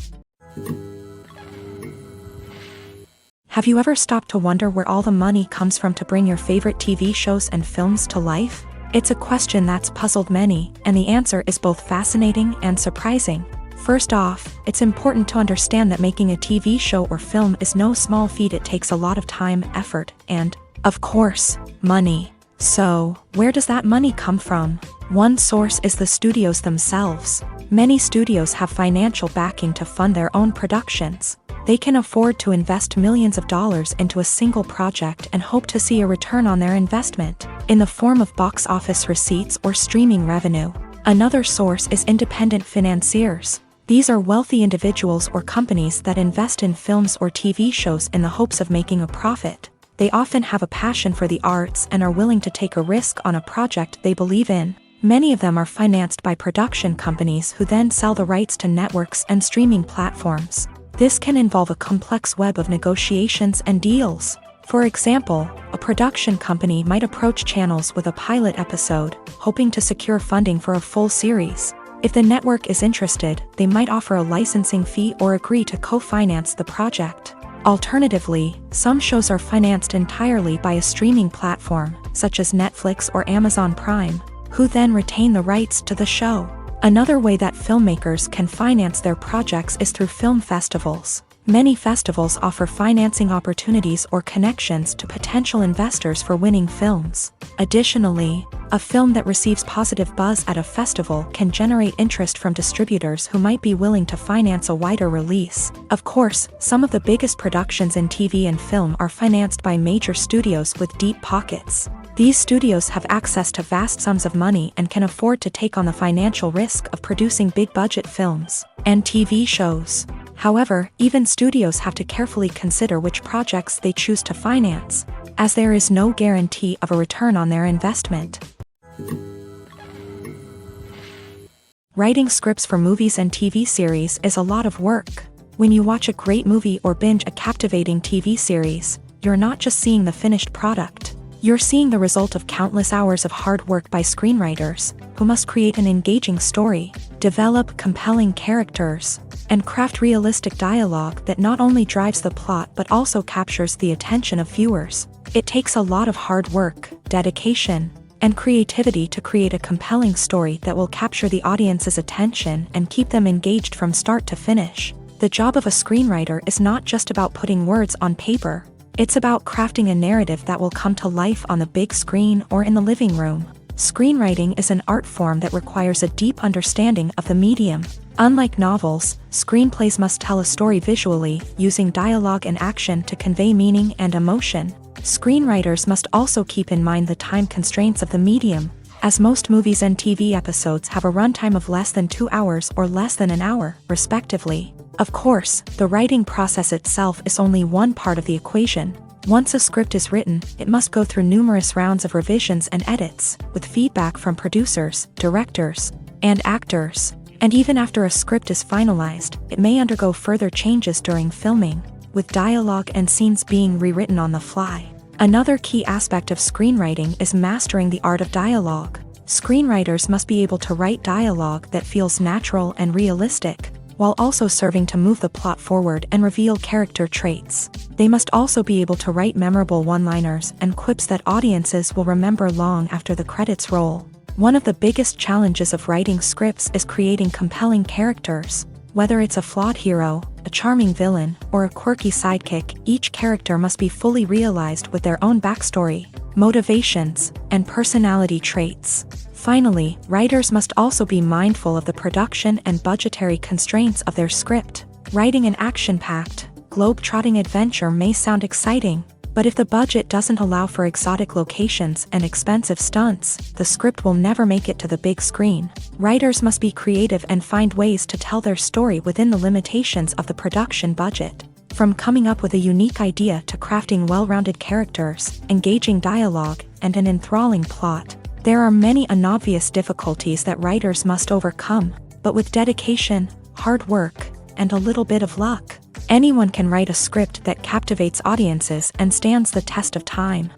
Have you ever stopped to wonder where all the money comes from to bring your favorite TV shows and films to life? It's a question that's puzzled many, and the answer is both fascinating and surprising. First off, it's important to understand that making a TV show or film is no small feat. It takes a lot of time, effort, and, of course, money. So, where does that money come from? One source is the studios themselves. Many studios have financial backing to fund their own productions. They can afford to invest millions of dollars into a single project and hope to see a return on their investment, in the form of box office receipts or streaming revenue. Another source is independent financiers. These are wealthy individuals or companies that invest in films or TV shows in the hopes of making a profit. They often have a passion for the arts and are willing to take a risk on a project they believe in. Many of them are financed by production companies who then sell the rights to networks and streaming platforms. This can involve a complex web of negotiations and deals. For example, a production company might approach channels with a pilot episode, hoping to secure funding for a full series. If the network is interested, they might offer a licensing fee or agree to co-finance the project. Alternatively, some shows are financed entirely by a streaming platform, such as Netflix or Amazon Prime, who then retain the rights to the show. Another way that filmmakers can finance their projects is through film festivals. Many festivals offer financing opportunities or connections to potential investors for winning films. Additionally, a film that receives positive buzz at a festival can generate interest from distributors who might be willing to finance a wider release. Of course, some of the biggest productions in TV and film are financed by major studios with deep pockets. These studios have access to vast sums of money and can afford to take on the financial risk of producing big-budget films and TV shows. However, even studios have to carefully consider which projects they choose to finance, as there is no guarantee of a return on their investment. Writing scripts for movies and TV series is a lot of work. When you watch a great movie or binge a captivating TV series, you're not just seeing the finished product. You're seeing the result of countless hours of hard work by screenwriters, who must create an engaging story, develop compelling characters, and craft realistic dialogue that not only drives the plot but also captures the attention of viewers. It takes a lot of hard work, dedication, and creativity to create a compelling story that will capture the audience's attention and keep them engaged from start to finish. The job of a screenwriter is not just about putting words on paper. It's about crafting a narrative that will come to life on the big screen or in the living room. Screenwriting is an art form that requires a deep understanding of the medium. Unlike novels, screenplays must tell a story visually, using dialogue and action to convey meaning and emotion. Screenwriters must also keep in mind the time constraints of the medium, as most movies and TV episodes have a runtime of less than 2 hours or less than an hour, respectively. Of course, the writing process itself is only one part of the equation. Once a script is written, it must go through numerous rounds of revisions and edits, with feedback from producers, directors, and actors. And even after a script is finalized, it may undergo further changes during filming, with dialogue and scenes being rewritten on the fly. Another key aspect of screenwriting is mastering the art of dialogue. Screenwriters must be able to write dialogue that feels natural and realistic, while also serving to move the plot forward and reveal character traits. They must also be able to write memorable one-liners and quips that audiences will remember long after the credits roll. One of the biggest challenges of writing scripts is creating compelling characters. Whether it's a flawed hero, a charming villain, or a quirky sidekick, each character must be fully realized with their own backstory, motivations, and personality traits. Finally, writers must also be mindful of the production and budgetary constraints of their script. Writing an action-packed, globe-trotting adventure may sound exciting, but if the budget doesn't allow for exotic locations and expensive stunts, the script will never make it to the big screen. Writers must be creative and find ways to tell their story within the limitations of the production budget. From coming up with a unique idea to crafting well-rounded characters, engaging dialogue, and an enthralling plot, there are many unobvious difficulties that writers must overcome, but with dedication, hard work, and a little bit of luck, anyone can write a script that captivates audiences and stands the test of time.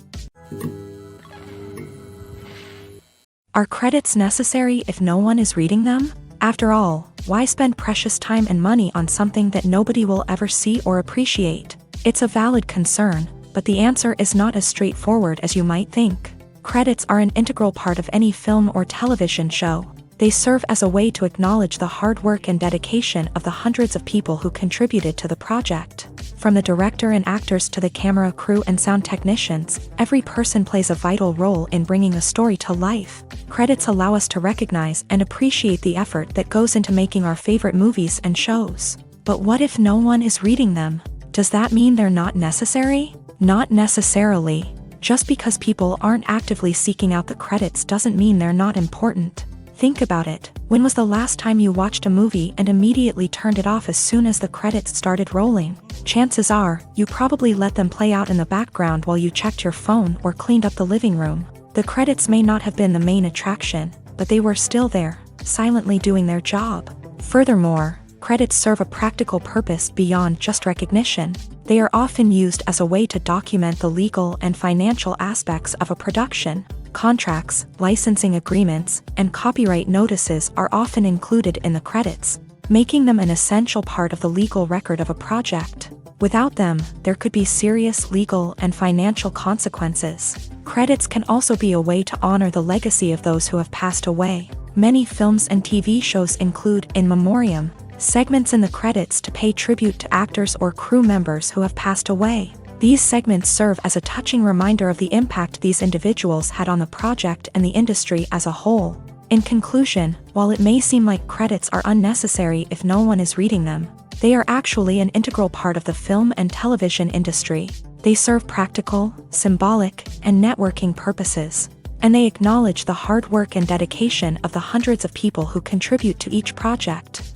Are credits necessary if no one is reading them? After all, why spend precious time and money on something that nobody will ever see or appreciate? It's a valid concern, but the answer is not as straightforward as you might think. Credits are an integral part of any film or television show. They serve as a way to acknowledge the hard work and dedication of the hundreds of people who contributed to the project. From the director and actors to the camera crew and sound technicians, every person plays a vital role in bringing a story to life. Credits allow us to recognize and appreciate the effort that goes into making our favorite movies and shows. But what if no one is reading them? Does that mean they're not necessary? Not necessarily. Just because people aren't actively seeking out the credits doesn't mean they're not important. Think about it. When was the last time you watched a movie and immediately turned it off as soon as the credits started rolling? Chances are, you probably let them play out in the background while you checked your phone or cleaned up the living room. The credits may not have been the main attraction, but they were still there, silently doing their job. Furthermore, credits serve a practical purpose beyond just recognition. They are often used as a way to document the legal and financial aspects of a production. Contracts, licensing agreements, and copyright notices are often included in the credits, making them an essential part of the legal record of a project. Without them, there could be serious legal and financial consequences. Credits can also be a way to honor the legacy of those who have passed away. Many films and TV shows include in memoriam segments in the credits to pay tribute to actors or crew members who have passed away. These segments serve as a touching reminder of the impact these individuals had on the project and the industry as a whole. In conclusion, while it may seem like credits are unnecessary if no one is reading them, they are actually an integral part of the film and television industry. They serve practical, symbolic, and networking purposes, and they acknowledge the hard work and dedication of the hundreds of people who contribute to each project.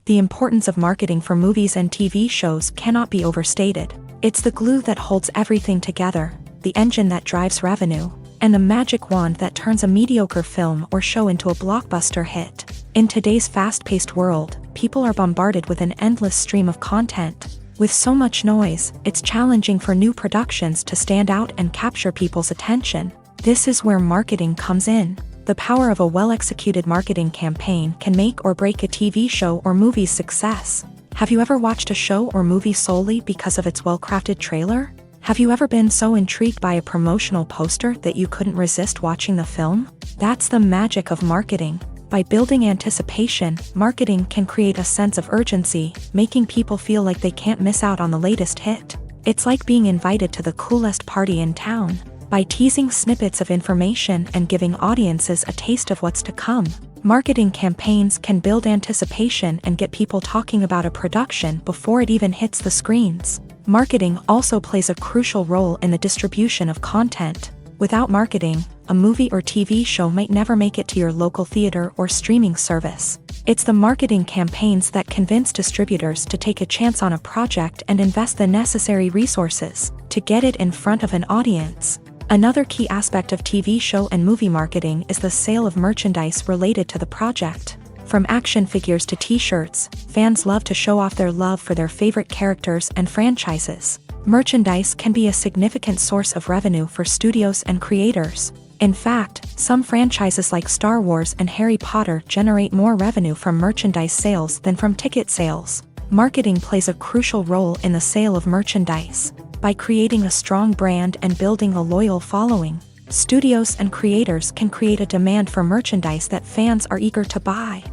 The importance of marketing for movies and TV shows cannot be overstated. It's the glue that holds everything together, the engine that drives revenue, and the magic wand that turns a mediocre film or show into a blockbuster hit. In today's fast-paced world, people are bombarded with an endless stream of content. With so much noise, it's challenging for new productions to stand out and capture people's attention. This is where marketing comes in. The power of a well-executed marketing campaign can make or break a TV show or movie's success. Have you ever watched a show or movie solely because of its well-crafted trailer? Have you ever been so intrigued by a promotional poster that you couldn't resist watching the film? That's the magic of marketing. By building anticipation, marketing can create a sense of urgency, making people feel like they can't miss out on the latest hit. It's like being invited to the coolest party in town. By teasing snippets of information and giving audiences a taste of what's to come, marketing campaigns can build anticipation and get people talking about a production before it even hits the screens. Marketing also plays a crucial role in the distribution of content. Without marketing, a movie or TV show might never make it to your local theater or streaming service. It's the marketing campaigns that convince distributors to take a chance on a project and invest the necessary resources to get it in front of an audience. Another key aspect of TV show and movie marketing is the sale of merchandise related to the project. From action figures to t-shirts, fans love to show off their love for their favorite characters and franchises. Merchandise can be a significant source of revenue for studios and creators. In fact, some franchises like Star Wars and Harry Potter generate more revenue from merchandise sales than from ticket sales. Marketing plays a crucial role in the sale of merchandise. By creating a strong brand and building a loyal following, studios and creators can create a demand for merchandise that fans are eager to buy.